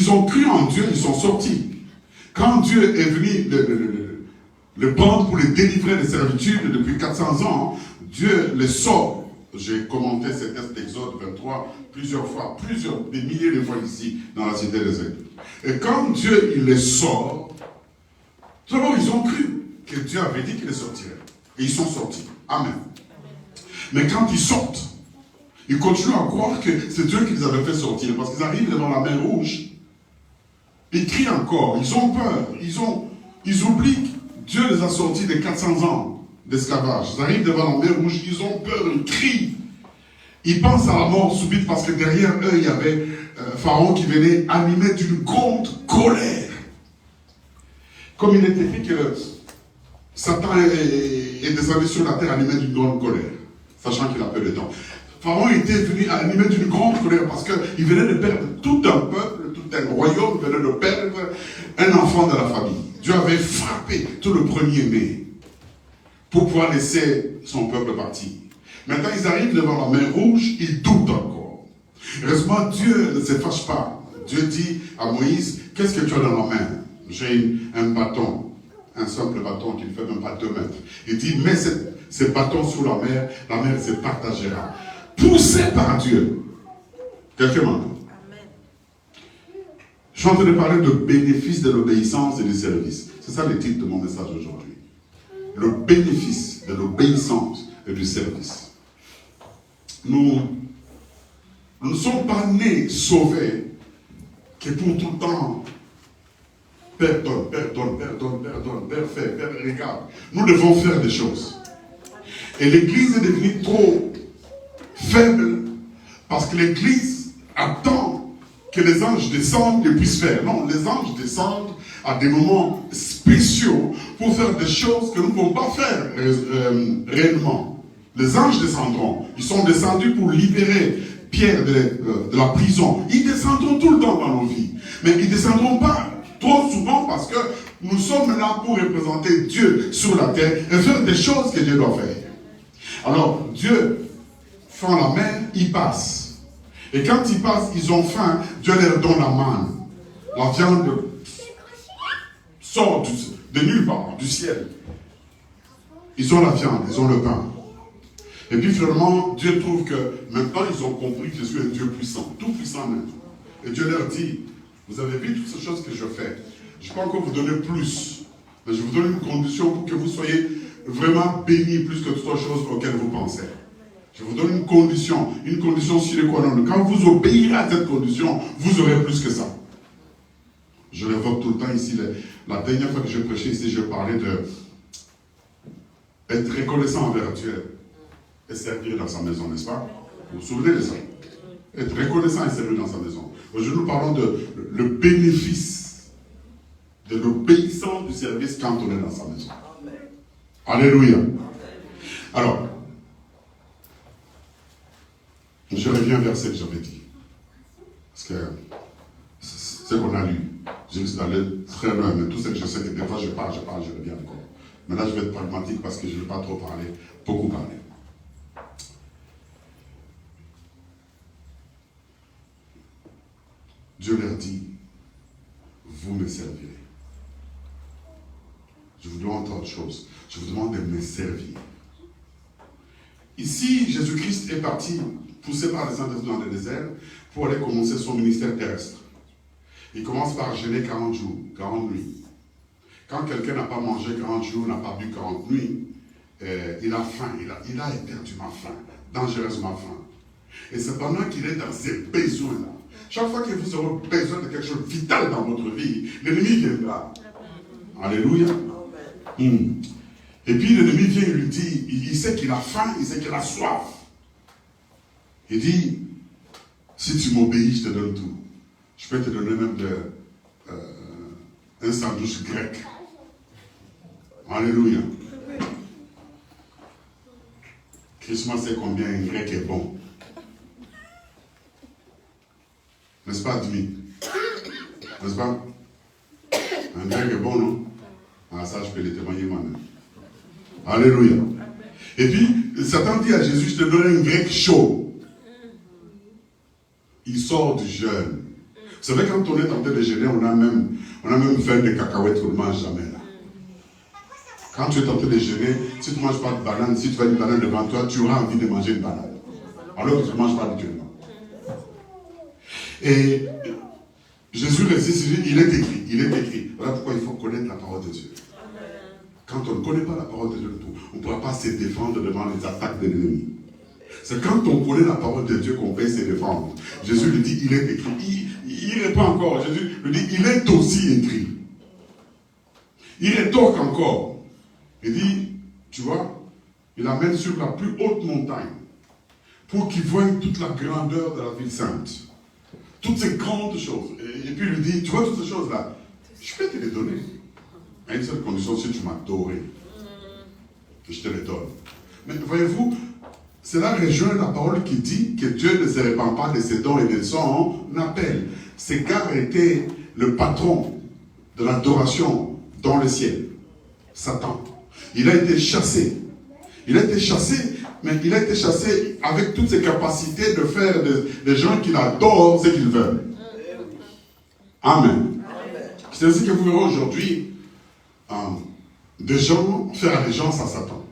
ont cru en Dieu, ils sont sortis. Quand Dieu est venu le prendre pour les délivrer des servitudes depuis 400 ans, Dieu les sort. J'ai commenté cet texte d'Exode 23 plusieurs fois, des milliers de fois ici, dans la cité des Aigles. Et quand Dieu il les sort, tout d'abord ils ont cru que Dieu avait dit qu'il les sortirait. Et ils sont sortis. Amen. Mais quand ils sortent, ils continuent à croire que c'est Dieu qui les avait fait sortir. Parce qu'ils arrivent devant la mer Rouge. Ils crient encore. Ils ont peur. Ils oublient que Dieu les a sortis de 400 ans d'esclavage. Ils arrivent devant la mer Rouge. Ils ont peur. Ils crient. Ils pensent à la mort subite parce que derrière eux, il y avait Pharaon qui venait animé d'une grande colère. Comme il était dit que Satan est descendu sur la terre animé d'une grande colère. Sachant qu'il a peu de temps. Pharaon était venu animé d'une grande colère parce qu'il venait de perdre tout un peuple, tout un royaume, venait de perdre un enfant de la famille. Dieu avait frappé tout le premier-né pour pouvoir laisser son peuple partir. Maintenant, ils arrivent devant la mer Rouge, ils doutent encore. Heureusement, Dieu ne se fâche pas. Dieu dit à Moïse, qu'est-ce que tu as dans la main? J'ai un bâton, un simple bâton qui ne fait même pas 2 mètres. Il dit, mets ce bâton sous la mer se partagera. Poussé par Dieu. Quelqu'un m'entend? Je suis en train de parler de bénéfice de l'obéissance et du service. C'est ça le titre de mon message aujourd'hui. Le bénéfice de l'obéissance et du service. Nous ne sommes pas nés sauvés que pour tout le temps Père donne, Père donne, Père donne, Père donne, Père fait, Père regarde. Nous devons faire des choses. Et l'Église est devenue trop faible parce que l'Église attend que les anges descendent et puissent faire. Non, les anges descendent à des moments spéciaux pour faire des choses que nous ne pouvons pas faire réellement. Les anges descendront. Ils sont descendus pour libérer Pierre de la prison. Ils descendront tout le temps dans nos vies. Mais ils ne descendront pas trop souvent parce que nous sommes là pour représenter Dieu sur la terre et faire des choses que Dieu doit faire. Alors, Dieu fend la mer, il passe. Et quand ils passent, ils ont faim, Dieu leur donne la manne. La viande sort de nulle part, du ciel. Ils ont la viande, ils ont le pain. Et puis finalement, Dieu trouve que maintenant ils ont compris que Jésus est Dieu puissant, tout puissant même. Et Dieu leur dit, vous avez vu toutes ces choses que je fais. Je ne peux pas encore vous donner plus. Mais je vous donne une condition pour que vous soyez vraiment bénis plus que toutes les choses auxquelles vous pensez. Je vous donne une condition sine qua non. Quand vous obéirez à cette condition, vous aurez plus que ça. Je l'évoque tout le temps ici. La dernière fois que je prêchais ici, je parlais de être reconnaissant envers Dieu et servir dans sa maison, n'est-ce pas? Vous vous souvenez de ça? Être reconnaissant et servir dans sa maison. Aujourd'hui, nous parlons de le bénéfice de l'obéissance du service quand on est dans sa maison. Alléluia. Alors, je reviens vers ce que j'avais dit. Parce que c'est ce qu'on a lu. Je risque d'aller très loin, mais tout ce que je sais que des fois je parle, je reviens encore. Mais là, je vais être pragmatique parce que je ne vais pas trop parler, beaucoup parler. Dieu leur dit, vous me servirez. Je vous demande autre chose. Je vous demande de me servir. Ici, Jésus-Christ est parti, poussé par les Saint-Esprit dans le désert, pour aller commencer son ministère terrestre. Il commence par jeûner 40 jours, 40 nuits. Quand quelqu'un n'a pas mangé 40 jours, n'a pas bu 40 nuits, il a faim, il a éperdument faim, dangereusement faim. Et c'est pendant qu'il est dans ces besoins-là. Chaque fois que vous aurez besoin de quelque chose de vital dans votre vie, l'ennemi viendra. Alléluia. Et puis l'ennemi vient et lui dit, il sait qu'il a faim, il sait qu'il a soif. Il dit, si tu m'obéis, je te donne tout. Je peux te donner même un sandwich grec. Alléluia. Christmas sait combien un grec est bon. N'est-ce pas, Dimi? N'est-ce pas? Un grec est bon, non? Ah, ça, je peux le témoigner moi-même. Alléluia. Et puis, Satan dit à Jésus, je te donnerai un grec chaud. Il sort du jeûne. Vous savez, quand on est en train de jeûner, on a même fait des cacahuètes qu'on ne mange jamais. Là. Quand tu es en train de jeûner, si tu ne manges pas de banane, si tu as une banane devant toi, tu auras envie de manger une banane. Alors que tu ne manges pas habituellement. Et Jésus résiste, il est écrit. Voilà pourquoi il faut connaître la parole de Dieu. Quand on ne connaît pas la parole de Dieu, on ne pourra pas se défendre devant les attaques de l'ennemi. C'est quand on connaît la parole de Dieu qu'on peut se défendre. Jésus lui dit, il est écrit. Il répond encore. Jésus lui dit, il est aussi écrit. Il rétorque encore. Il dit, tu vois, il l'amène sur la plus haute montagne pour qu'il voie toute la grandeur de la ville sainte. Toutes ces grandes choses. Et puis il lui dit, tu vois toutes ces choses-là, je peux te les donner. À une seule condition, si tu m'as adoré, que je te les donne. Mais voyez-vous, cela rejoint la parole qui dit que Dieu ne se répand pas de ses dons et de son appel. C'est car était le patron de l'adoration dans le ciel, Satan. Il a été chassé. Il a été chassé, mais il a été chassé avec toutes ses capacités de faire des gens qui l'adorent ce qu'ils veulent. Amen. C'est ainsi que vous verrez aujourd'hui des gens faire allégeance à Satan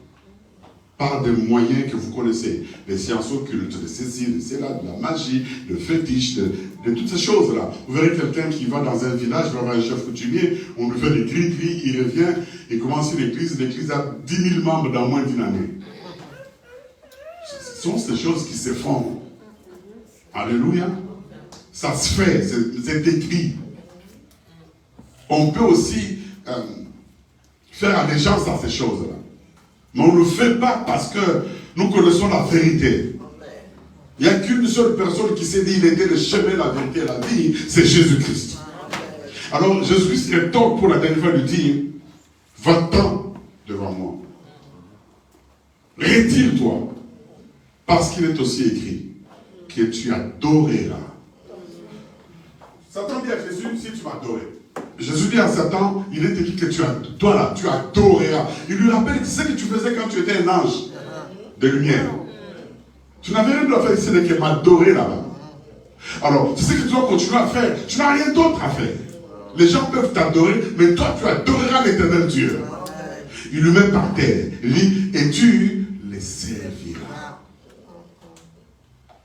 par des moyens que vous connaissez, les sciences occultes, de ceci, de cela, de la magie, de fétiche, de toutes ces choses-là. Vous verrez quelqu'un qui va dans un village, va voir un chef coutumier, on lui fait des cris, il revient, il commence une église a 10 000 membres dans moins d'une année. Ce sont ces choses qui se font. Alléluia. Ça se fait, c'est écrit. On peut aussi faire allégeance à ces choses-là. Mais on ne le fait pas parce que nous connaissons la vérité. Il n'y a qu'une seule personne qui s'est dit il était le chemin, la vérité et la vie, c'est Jésus-Christ. Alors Jésus-Christ est temps pour la dernière fois de dire, va-t'en devant moi. Retire-toi. Parce qu'il est aussi écrit que tu adoreras. Satan dit à Jésus, si tu m'adorais. Jésus dit à Satan, il est écrit que tu adoreras. Il lui rappelle ce que tu faisais quand tu étais un ange de lumière. Tu n'avais rien à faire ici de que m'adorer là-bas. Alors, c'est ce que tu dois continuer à faire. Tu n'as rien d'autre à faire. Les gens peuvent t'adorer, mais toi tu adoreras l'éternel Dieu. Il lui met par terre. Il dit, et tu les serviras.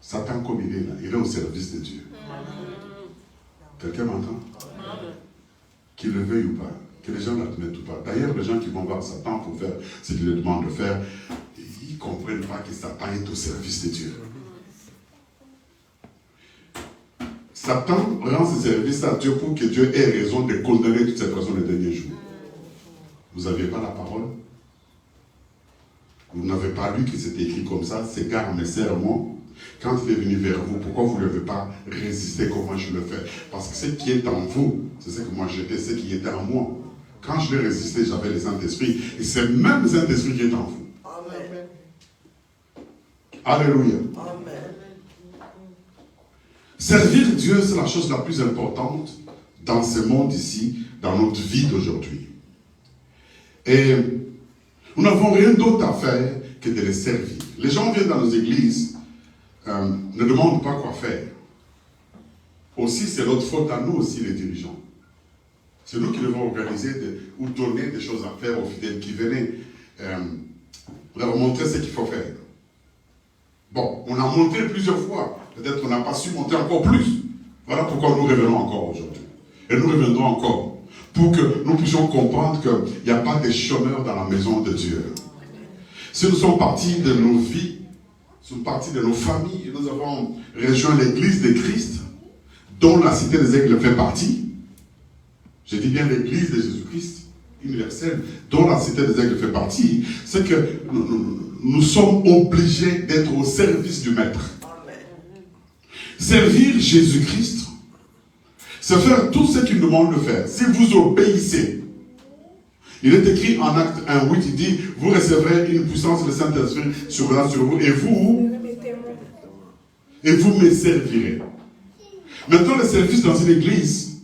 Satan comme il est là, il est au service de Dieu. Quelqu'un m'entend? Qu'il le veuille ou pas, que les gens l'admettent ou pas. D'ailleurs, les gens qui vont voir Satan pour faire ce qu'il leur demande de faire, ils ne comprennent pas que Satan est au service de Dieu. Satan rend ce service à Dieu pour que Dieu ait raison de condamner toutes ces personnes les derniers jours. Vous n'aviez pas la parole? Vous n'avez pas lu que c'était écrit comme ça, c'est car mes serments. Quand il est venu vers vous, pourquoi vous ne l'avez pas résisté comme moi je le fais? Parce que ce qui est en vous, c'est ce que moi j'étais, ce qui était en moi. Quand je l'ai résisté, j'avais les Saint-Esprit. Et c'est même le Saint-Esprit qui est en vous. Amen. Alléluia. Amen. Servir Dieu, c'est la chose la plus importante dans ce monde ici, dans notre vie d'aujourd'hui. Et nous n'avons rien d'autre à faire que de les servir. Les gens viennent dans nos églises, ne demandent pas quoi faire. Aussi, c'est notre faute à nous aussi, les dirigeants. C'est nous qui devons organiser ou donner des choses à faire aux fidèles qui venaient, leur montrer ce qu'il faut faire. Bon, on a montré plusieurs fois. Peut-être qu'on n'a pas su monter encore plus. Voilà pourquoi nous revenons encore aujourd'hui. Et nous reviendrons encore. Pour que nous puissions comprendre qu'il n'y a pas de chômeurs dans la maison de Dieu. Si nous sommes partis de nos vies, nous sommes partis de nos familles, nous avons rejoint l'église de Christ, dont la cité des aigles fait partie. Je dis bien l'église de Jésus-Christ, universelle, dont la cité des aigles fait partie, c'est que nous sommes obligés d'être au service du Maître. Servir Jésus-Christ, c'est faire tout ce qu'il nous demande de faire. Si vous obéissez, il est écrit en Acte 1:8, il dit, vous recevrez une puissance de Saint-Esprit sur vous, et vous me servirez. Maintenant, le service dans une église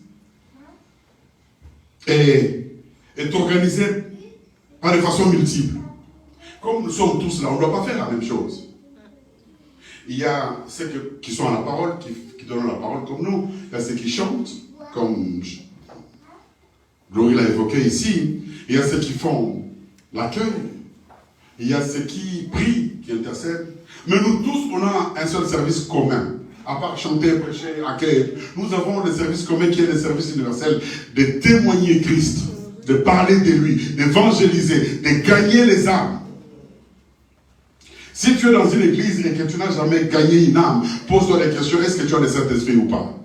est organisé par des façons multiples. Comme nous sommes tous là, on ne doit pas faire la même chose. Il y a ceux qui sont à la parole, qui donnent la parole comme nous. Il y a ceux qui chantent, comme Glory l'a évoqué ici. Il y a ceux qui font l'accueil. Il y a ceux qui prient, qui intercèdent. Mais nous tous, on a un seul service commun. À part chanter, prêcher, accueillir. Nous avons le service commun qui est le service universel de témoigner Christ, de parler de lui, d'évangéliser, de gagner les âmes. Si tu es dans une église et que tu n'as jamais gagné une âme, pose-toi la question, est-ce que tu as le Saint-Esprit ou pas?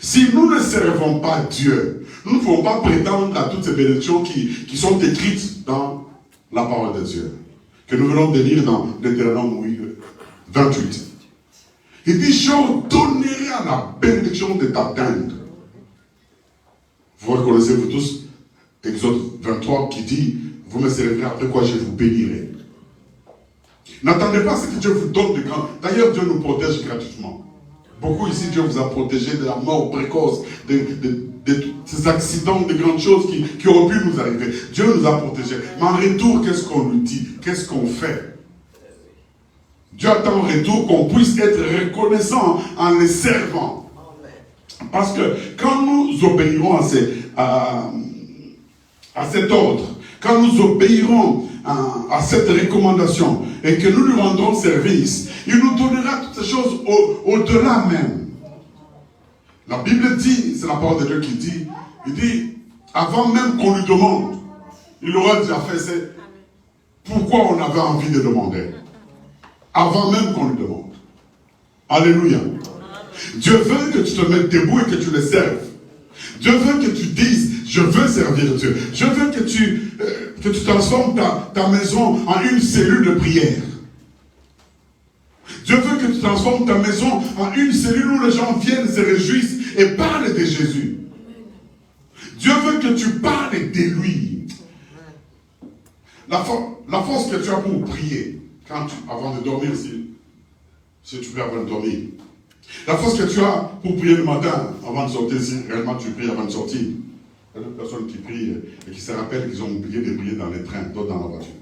Si nous ne servons pas Dieu, nous ne pouvons pas prétendre à toutes ces bénédictions qui sont écrites dans la parole de Dieu, que nous venons de lire dans Deutéronome 28. Il dit, je donnerai à la bénédiction de t'atteindre. Vous reconnaissez vous tous Exode 23 qui dit, vous me servirez, après quoi je vous bénirai. N'attendez pas ce que Dieu vous donne de grand. D'ailleurs, Dieu nous protège gratuitement. Beaucoup ici, Dieu vous a protégé de la mort précoce, de ces accidents, de grandes choses qui auraient pu nous arriver. Dieu nous a protégés. Mais en retour, qu'est-ce qu'on nous dit? Qu'est-ce qu'on fait? Dieu attend en retour qu'on puisse être reconnaissant en les servant. Parce que quand nous obéirons à cet ordre, quand nous obéirons à cette recommandation et que nous lui rendrons service, il nous donnera toutes ces choses au-delà même. La Bible dit, c'est la parole de Dieu qui dit, il dit, avant même qu'on lui demande, il aura déjà fait c'est pourquoi on avait envie de demander. Avant même qu'on lui demande. Alléluia. Dieu veut que tu te mettes debout et que tu le serves. Dieu veut que tu dises, je veux servir Dieu. Je veux que tu transformes ta maison en une cellule de prière. Dieu veut transformes ta maison en une cellule où les gens viennent, se réjouissent et parlent de Jésus. Dieu veut que tu parles de lui. La force que tu as pour prier, avant de dormir, si tu pries avant de dormir. La force que tu as pour prier le matin, avant de sortir, si réellement tu pries avant de sortir. Il y a d'autres personnes qui prient et qui se rappellent qu'ils ont oublié de prier dans les trains, d'autres dans la voiture.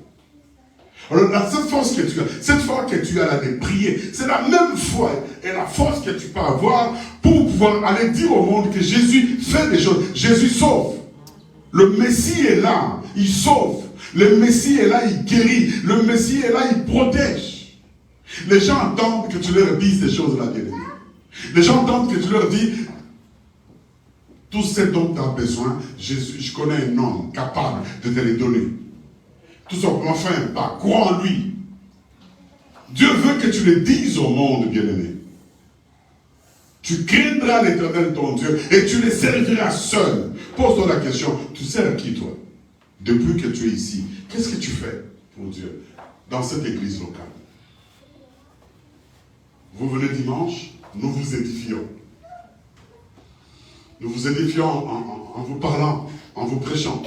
Alors, cette force que tu as là de prier, c'est la même foi et la force que tu peux avoir pour pouvoir aller dire au monde que Jésus fait des choses. Jésus sauve. Le Messie est là, il sauve. Le Messie est là, il guérit. Le Messie est là, il protège. Les gens attendent que tu leur dises ces choses-là, bien-aimés. Les gens attendent que tu leur dises tout ce dont tu as besoin. Je connais un homme capable de te les donner. Tout simplement, fais un pas, crois en lui. Dieu veut que tu le dises au monde, bien-aimé. Tu craindras l'Éternel ton Dieu et tu le serviras seul. Pose-toi la question, tu sers qui toi? Depuis que tu es ici, qu'est-ce que tu fais pour Dieu dans cette église locale? Vous venez dimanche, nous vous édifions. Nous vous édifions en vous parlant, en vous prêchant.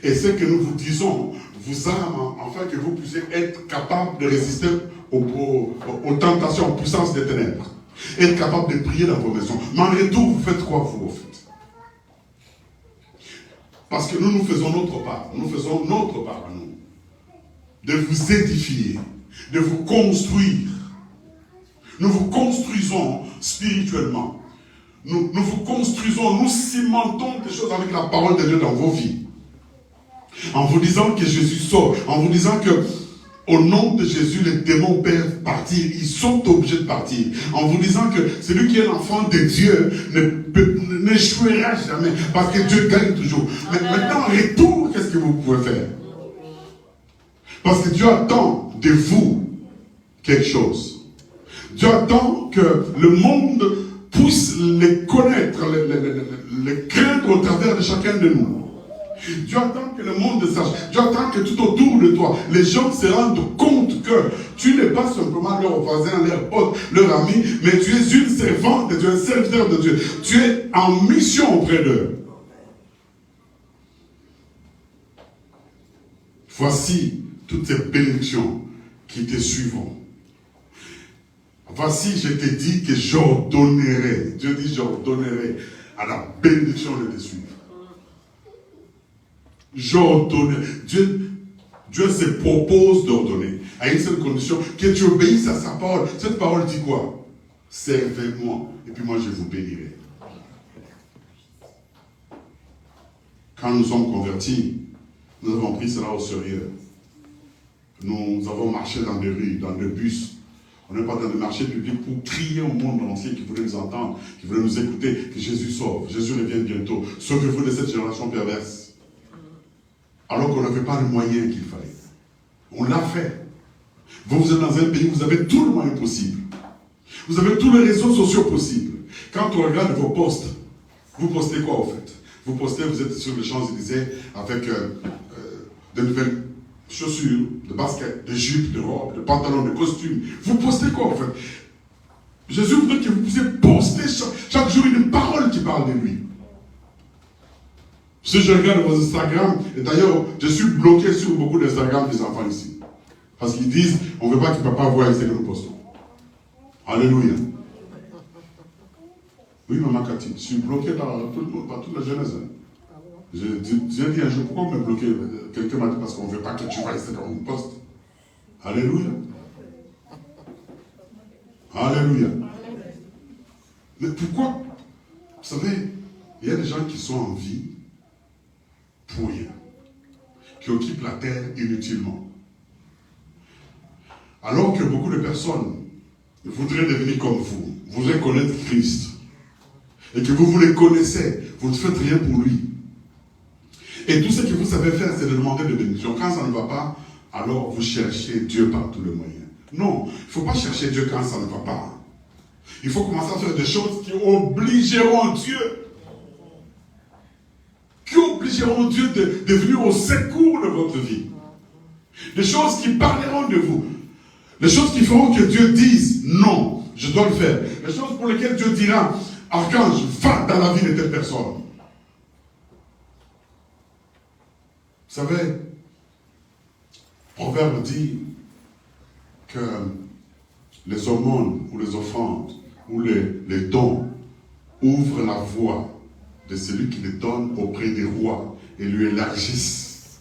Et ce que nous vous disons vous arme afin que vous puissiez être capable de résister aux tentations, aux puissances des ténèbres. Être capable de prier dans vos maisons. Mais en retour, vous faites quoi vous, au fait? Parce que nous faisons notre part. Nous faisons notre part à nous. De vous édifier, de vous construire. Nous vous construisons spirituellement. Nous vous construisons, nous cimentons des choses avec la parole de Dieu dans vos vies. En vous disant que Jésus sauve, en vous disant que au nom de Jésus, les démons peuvent partir, ils sont obligés de partir. En vous disant que celui qui est l'enfant de Dieu n'échouera jamais, parce que Dieu gagne toujours. Mais maintenant, en retour, qu'est-ce que vous pouvez faire? Parce que Dieu attend de vous quelque chose. Dieu attend que le monde puisse les connaître, les craindre au travers de chacun de nous. Dieu attend que le monde sache. Dieu attend que tout autour de toi, les gens se rendent compte que tu n'es pas simplement leur voisin, leur pote, leur ami, mais tu es une servante de Dieu, un serviteur de Dieu. Tu es en mission auprès d'eux. Voici toutes ces bénédictions qui te suivront. Voici, je te dis que j'ordonnerai. Dieu dit, j'ordonnerai à la bénédiction de te suivre. J'ordonne. Dieu se propose d'ordonner à une seule condition, que tu obéisses à sa parole. Cette parole dit quoi? Servez-moi et puis moi je vous bénirai. Quand nous sommes convertis, nous avons pris cela au sérieux. Nous avons marché dans des rues, dans des bus. On n'est pas dans des marchés publics pour crier au monde entier qui voulait nous entendre, qui voulait nous écouter, que Jésus sauve, Jésus revient bientôt. Sauvez-vous de cette génération perverse. Alors qu'on n'avait pas le moyen qu'il fallait. On l'a fait. Vous êtes dans un pays où vous avez tout le moyen possible. Vous avez tous les réseaux sociaux possibles. Quand on regarde vos posts, vous postez quoi au fait? Vous postez, vous êtes sur les Champs-Élysées avec de nouvelles chaussures, de baskets, de jupes, de robes, de pantalons, de costumes. Vous postez quoi au fait? Jésus voudrait que vous puissiez poster chaque jour une parole qui parle de lui. Si je regarde vos Instagram, et d'ailleurs, je suis bloqué sur beaucoup d'Instagram des enfants ici. Parce qu'ils disent, on ne veut pas que papa voie ce que nous postons. Alléluia. Oui, maman Cathy, je suis bloqué par toute la jeunesse. J'ai dit un jour, pourquoi on m'a bloqué? Quelqu'un m'a dit, parce qu'on ne veut pas que tu vois ce qu'on poste. Alléluia. Alléluia. Mais pourquoi? Vous savez, il y a des gens qui sont en vie pour rien, qui occupent la terre inutilement. Alors que beaucoup de personnes voudraient devenir comme vous, voudraient connaître Christ, et que vous le connaissez, vous ne faites rien pour lui. Et tout ce que vous savez faire, c'est de demander de bénédiction. Quand ça ne va pas, alors vous cherchez Dieu par tous les moyens. Non, il ne faut pas chercher Dieu quand ça ne va pas. Il faut commencer à faire des choses qui obligeront Dieu. Qui obligeront Dieu de venir au secours de votre vie. Des choses qui parleront de vous. Les choses qui feront que Dieu dise non, je dois le faire. Les choses pour lesquelles Dieu dira, archange, va dans la vie de telle personne. Vous savez, Proverbe dit que les aumônes ou les offrandes ou les dons ouvrent la voie de celui qui les donne auprès des rois et lui élargissent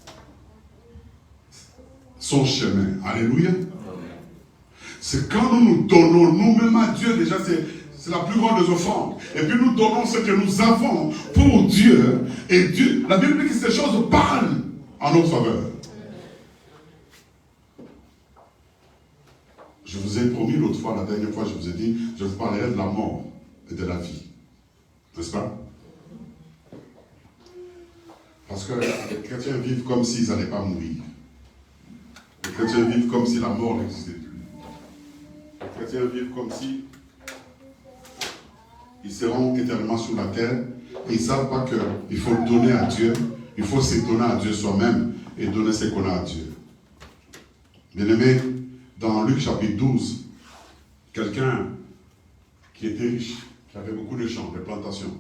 son chemin. Alléluia. C'est quand nous nous donnons nous-mêmes à Dieu, déjà c'est la plus grande des offrandes. Et puis nous donnons ce que nous avons pour Dieu. Et Dieu, la Bible dit que ces choses parlent en notre faveur. Je vous ai promis l'autre fois, la dernière fois, je vous ai dit, je vous parlerai de la mort et de la vie. N'est-ce pas? Parce que les chrétiens vivent comme s'ils n'allaient pas mourir. Les chrétiens vivent comme si la mort n'existait plus. Les chrétiens vivent comme si ils seront éternellement sur la terre et ils ne savent pas qu'il faut donner à Dieu, il faut se donner à Dieu soi-même et donner ce qu'on a à Dieu. Bien-aimé, dans Luc chapitre 12, quelqu'un qui était riche, qui avait beaucoup de champs, de plantations,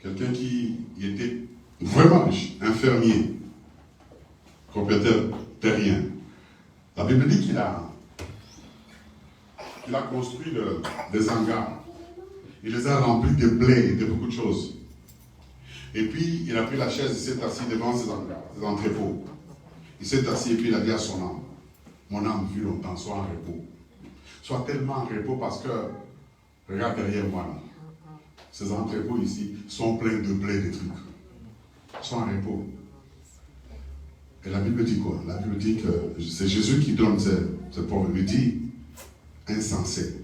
quelqu'un qui était vraiment riche, un fermier, propriétaire terrien. La Bible dit qu'il a construit des hangars. Il les a remplis de blé et de beaucoup de choses. Et puis, il a pris la chaise, il s'est assis devant ces hangars, ces entrepôts. Il s'est assis et puis il a dit à son âme, mon âme, vu longtemps, sois en repos. Sois tellement en repos parce que, regarde derrière moi là, ces entrepôts ici sont pleins de blé et de trucs. Sois en repos. Et la Bible dit quoi? La Bible dit que c'est Jésus qui donne ce pauvre. Il dit, insensé.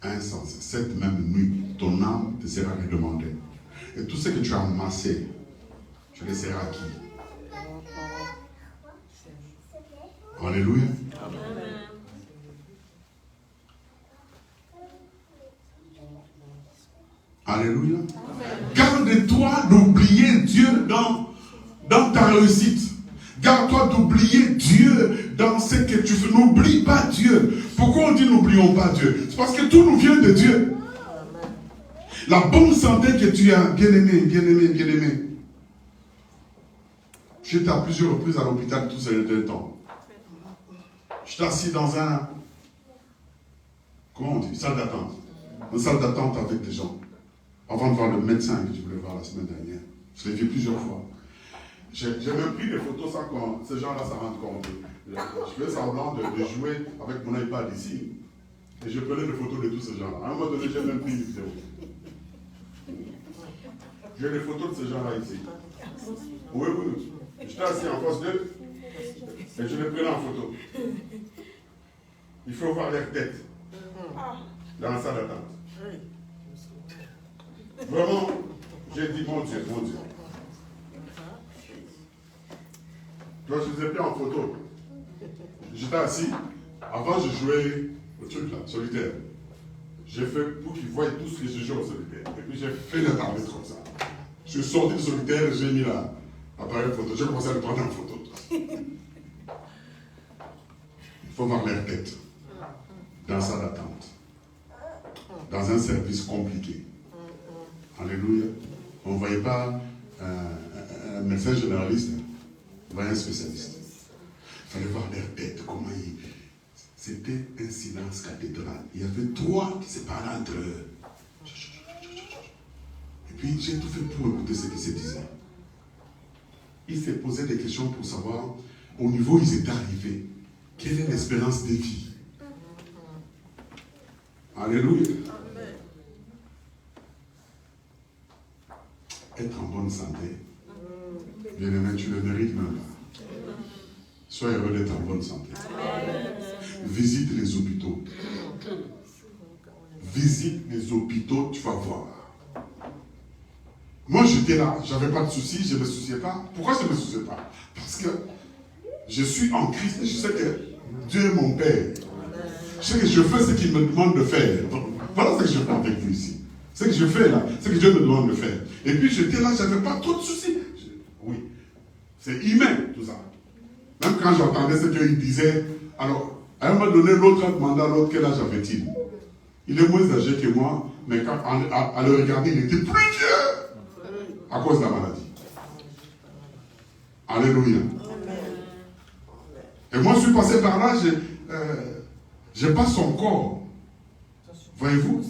Insensé. Cette même nuit, ton âme te sera redemandée. Et tout ce que tu as amassé, tu laisseras à qui? Alléluia. Amen. Alléluia. Garde-toi d'oublier Dieu dans ta réussite. Garde-toi d'oublier Dieu dans ce que tu fais. N'oublie pas Dieu. Pourquoi on dit n'oublions pas Dieu? C'est parce que tout nous vient de Dieu. La bonne santé que tu as, bien-aimé, bien-aimé, bien-aimé. J'étais à plusieurs reprises à l'hôpital tout ce temps. J'étais assis dans un, comment on dit, salle d'attente. Une salle d'attente avec des gens. Avant de voir le médecin que je voulais voir la semaine dernière. Je l'ai vu plusieurs fois. J'ai même pris des photos sans que ces gens-là s'en rendent compte. Je fais semblant de jouer avec mon iPad ici. Et je prenais des photos de tous ces gens-là. À un moment donné, j'ai même pris une vidéo. J'ai des photos de ces gens-là ici. Oui, oui. J'étais assis en face d'eux. Et je les prenais en photo. Il faut voir leur tête dans la salle d'attente. Vraiment, j'ai dit, mon Dieu, mon Dieu. Donc, je les ai pris en photo. J'étais assis. Avant, je jouais au truc là, solitaire. J'ai fait pour qu'ils voient tous ce que je joue au solitaire. Et puis, j'ai fait le tablette comme ça. Je suis sorti du solitaire et j'ai mis l'appareil photo. J'ai commencé à le prendre en photo. Il faut voir leur tête dans la salle d'attente, dans un service compliqué. Alléluia. On ne voyait pas un médecin généraliste, on voyait un spécialiste. Il fallait voir leur tête, comment ils... C'était un silence cathédral. Il y avait trois qui se parlaient entre eux. Et puis j'ai tout fait pour écouter ce qui se disait. Ils se posaient des questions pour savoir au niveau où ils étaient arrivés. Quelle est l'espérance de vie? Alléluia. Être en bonne santé, bien aimé, tu le mérites même pas. Sois heureux d'être en bonne santé. Visite les hôpitaux. Visite les hôpitaux, tu vas voir. Moi j'étais là, j'avais pas de soucis, je ne me souciais pas. Pourquoi je ne me souciais pas? Parce que je suis en Christ et je sais que Dieu est mon Père. Je sais que je fais ce qu'il me demande de faire. Voilà ce que je fais avec vous ici. Ce que je fais là, ce que Dieu me demande de faire. Et puis j'étais là, j'avais pas trop de soucis. Oui, c'est humain tout ça. Même quand j'entendais ce qu'il disait, alors À un moment donné, l'autre a demandé à l'autre quel âge avait-il. Il est moins âgé que moi, mais quand, à le regarder, il était plus vieux à cause de la maladie. Alléluia. Et moi, je suis passé par là, je pas son corps. Voyez-vous?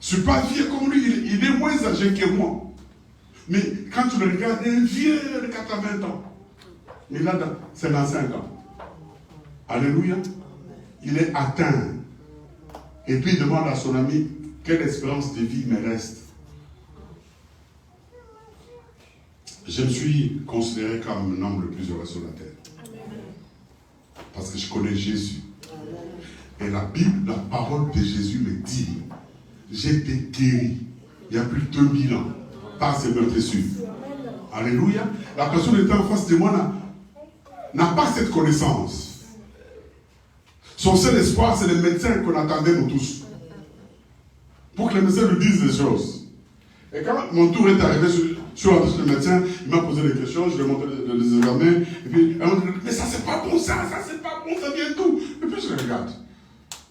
Je ne suis pas vieux comme lui, il est moins âgé que moi. Mais quand tu le regardes, il est vieux de 80 ans. Mais là, c'est dans 5 ans. Alléluia. Il est atteint. Et puis il demande à son ami, quelle espérance de vie me reste? Je me suis considéré comme l'homme le plus heureux sur la terre. Parce que je connais Jésus. Et la Bible, la parole de Jésus me dit, j'ai été guéri il y a plus de 2000 ans par ces meurtrissures. Alléluia. La personne qui était en face de moi n'a pas cette connaissance. Son seul espoir, c'est les médecins qu'on attendait nous tous. Pour que les médecins nous disent des choses. Et quand mon tour est arrivé, je suis rentré chez le médecin, il m'a posé des questions, je lui ai montré les examens, et puis elle m'a dit, mais ça c'est pas bon ça c'est pas bon, ça vient d'où? Et puis je regarde.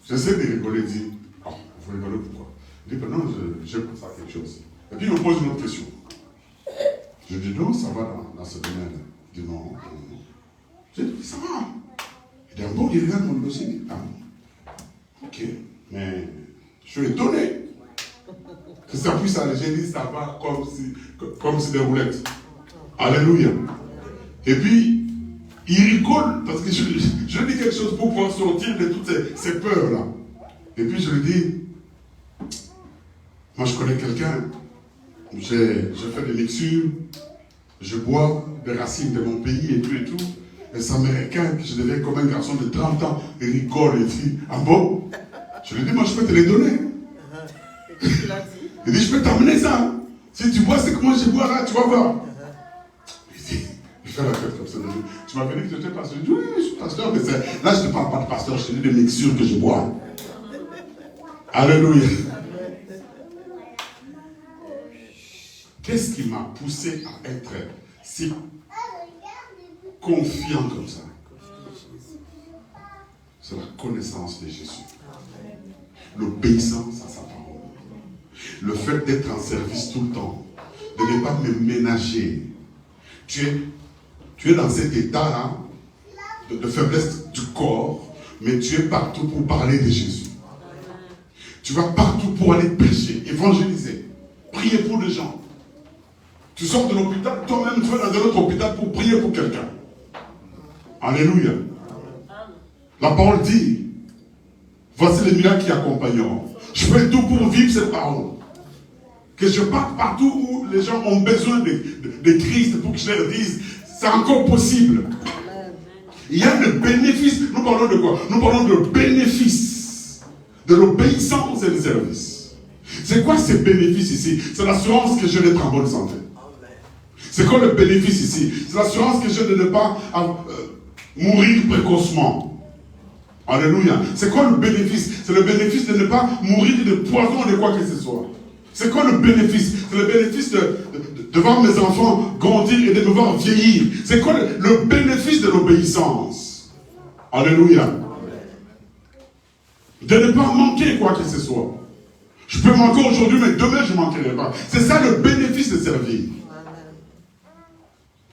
J'essaie de rigoler, je dis, oh, vous rigolez pourquoi? Il dit, ben non, je pense à quelque chose. Et puis il me pose une autre question. Je dis, non, ça va dans ce domaine. Il dit, non. Je dis, ça va. Il dit, bon, il regarde mon dossier. Il dit, ah, ok, mais je suis étonné que ça puisse aller. J'ai dit, ça va comme si des roulettes. Alléluia. Et puis, il rigole parce que je dis quelque chose pour pouvoir sortir de toutes ces peurs-là. Et puis, je lui dis, moi, je connais quelqu'un. Je fais des mixtures. Je bois des racines de mon pays et tout. Et c'est américain, que je deviens comme un garçon de 30 ans. Il rigole et dit, ah bon? Je lui dis, moi, je peux te les donner. Il dit, je peux t'amener ça. Si tu bois ce que moi je bois là, tu vas voir. Il fait la tête comme ça. Tu m'avais dit que tu étais pasteur. Je dis, oui, je suis pasteur, mais là, je ne te parle pas de pasteur, je te dis des mixtures que je bois. Alléluia. Qu'est-ce qui m'a poussé à être si confiant comme ça? C'est la connaissance de Jésus. L'obéissance à sa parole. Le fait d'être en service tout le temps. De ne pas me ménager. Tu es dans cet état-là de faiblesse du corps, mais tu es partout pour parler de Jésus. Tu vas partout pour aller prêcher, évangéliser, prier pour les gens. Tu sors de l'hôpital, toi-même tu vas dans un autre hôpital pour prier pour quelqu'un. Alléluia. La parole dit, voici les miracles qui accompagneront. Je fais tout pour vivre cette parole. Que je parte partout où les gens ont besoin de Christ pour que je leur dise, c'est encore possible. Il y a le bénéfice. Nous parlons de quoi? Nous parlons de bénéfice, de l'obéissance et du service. C'est quoi ces bénéfices ici? C'est l'assurance que j'ai d'être en bonne santé. C'est quoi le bénéfice ici? C'est l'assurance que j'ai de ne pas mourir précocement. Alléluia. C'est quoi le bénéfice? C'est le bénéfice de ne pas mourir de poison ou de quoi que ce soit. C'est quoi le bénéfice? C'est le bénéfice de voir mes enfants grandir et de me voir vieillir. C'est quoi le bénéfice de l'obéissance? Alléluia. De ne pas manquer quoi que ce soit. Je peux manquer aujourd'hui, mais demain je ne manquerai pas. C'est ça le bénéfice de servir.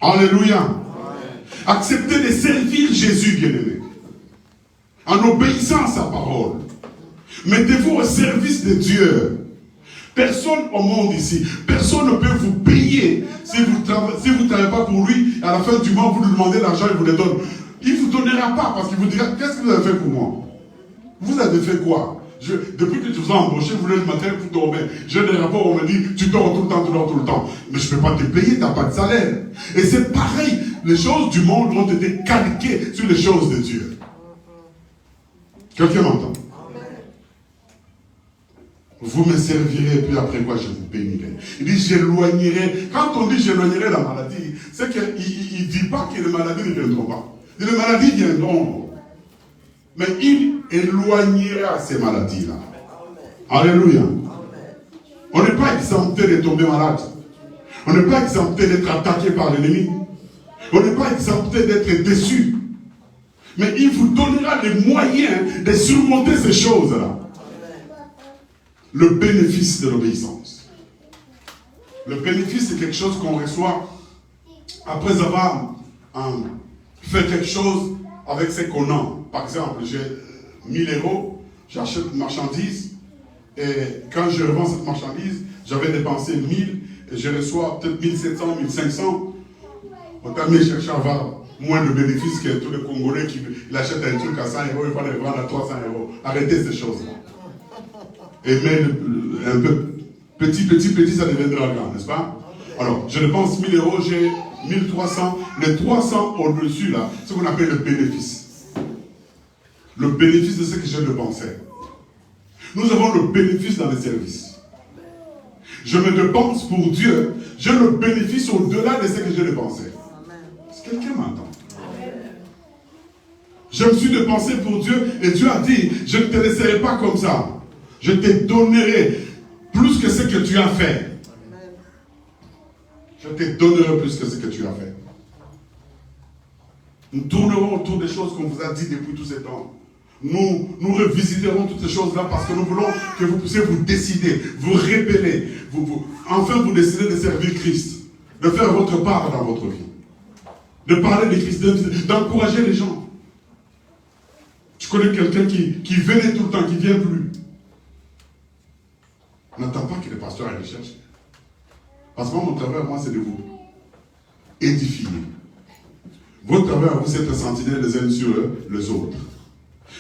Alléluia. Acceptez de servir Jésus, bien-aimé. En obéissant à sa parole. Mettez-vous au service de Dieu. Personne au monde ici, personne ne peut vous payer si vous ne travaillez pas pour lui. À la fin du mois, vous lui demandez l'argent, il vous le donne. Il ne vous donnera pas parce qu'il vous dira, qu'est-ce que vous avez fait pour moi? Vous avez fait quoi? Depuis que tu vous as embauché, vous voulez le matin, vous dormez. J'ai des rapports, on me dit, tu dors tout le temps, tu dors tout le temps. Mais je ne peux pas te payer, tu n'as pas de salaire. Et c'est pareil, les choses du monde ont été calquées sur les choses de Dieu. Quelqu'un m'entend? Vous me servirez, puis après quoi je vous bénirai. Il dit, j'éloignerai. Quand on dit j'éloignerai la maladie, c'est qu'il ne dit pas que les maladies ne viendront pas. Il dit, les maladies viendront. Mais il éloignera ces maladies-là. Alléluia. On n'est pas exempté de tomber malade. On n'est pas exempté d'être attaqué par l'ennemi. On n'est pas exempté d'être déçu. Mais il vous donnera les moyens de surmonter ces choses-là. Le bénéfice de l'obéissance. Le bénéfice, c'est quelque chose qu'on reçoit après avoir fait quelque chose avec ce qu'on a. Par exemple, j'ai 1000 euros, j'achète une marchandise, et quand je revends cette marchandise, j'avais dépensé 1000, et je reçois peut-être 1700, 1500. On t'a mis chercher à avoir moins de bénéfices que tous les Congolais qui achètent un truc à 100 euros, il faut les vendre à 300 euros. Arrêtez ces choses-là. Et même un peu petit, ça deviendra grand, n'est-ce pas? Alors, je dépense 1000 euros, j'ai 1300. Les 300 au-dessus, là, c'est ce qu'on appelle le bénéfice. Le bénéfice de ce que j'ai dépensé. Nous avons le bénéfice dans les services. Je me dépense pour Dieu, j'ai le bénéfice au-delà de ce que j'ai dépensé. Est-ce que quelqu'un m'entend? Je me suis dépensé pour Dieu et Dieu a dit, je ne te laisserai pas comme ça. Je te donnerai plus que ce que tu as fait. Je te donnerai plus que ce que tu as fait. Nous tournerons autour des choses qu'on vous a dit depuis tous ces temps. Nous revisiterons toutes ces choses-là parce que nous voulons que vous puissiez vous décider, vous rébeller, enfin vous décider de servir Christ, de faire votre part dans votre vie, de parler de Christ, d'encourager les gens. Tu connais quelqu'un qui venait tout le temps, qui ne vient plus. N'attends pas que le pasteur aille le chercher. Parce que mon travail, moi, c'est de vous édifier. Votre travail, vous, c'est de sentinelle les uns sur les autres.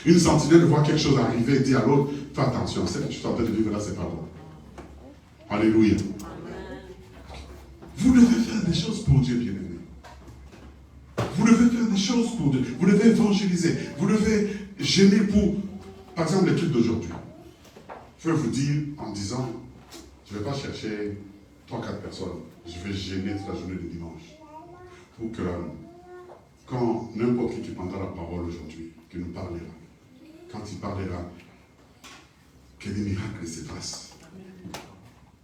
Une sentinelle voit quelque chose arriver et dit à l'autre, fais attention, ce que tu es en train de vivre là, c'est pas bon. Alléluia. Vous devez faire des choses pour Dieu, bien-aimé. Vous devez faire des choses pour Dieu. Vous devez évangéliser. Vous devez gêner pour, par exemple, l'équipe d'aujourd'hui. Je vais vous dire en disant, je ne vais pas chercher 3-4 personnes. Je vais gêner toute la journée de dimanche. Pour que, quand n'importe qui prendra la parole aujourd'hui, qui nous parlera, quand il parlera, que des miracles se fassent.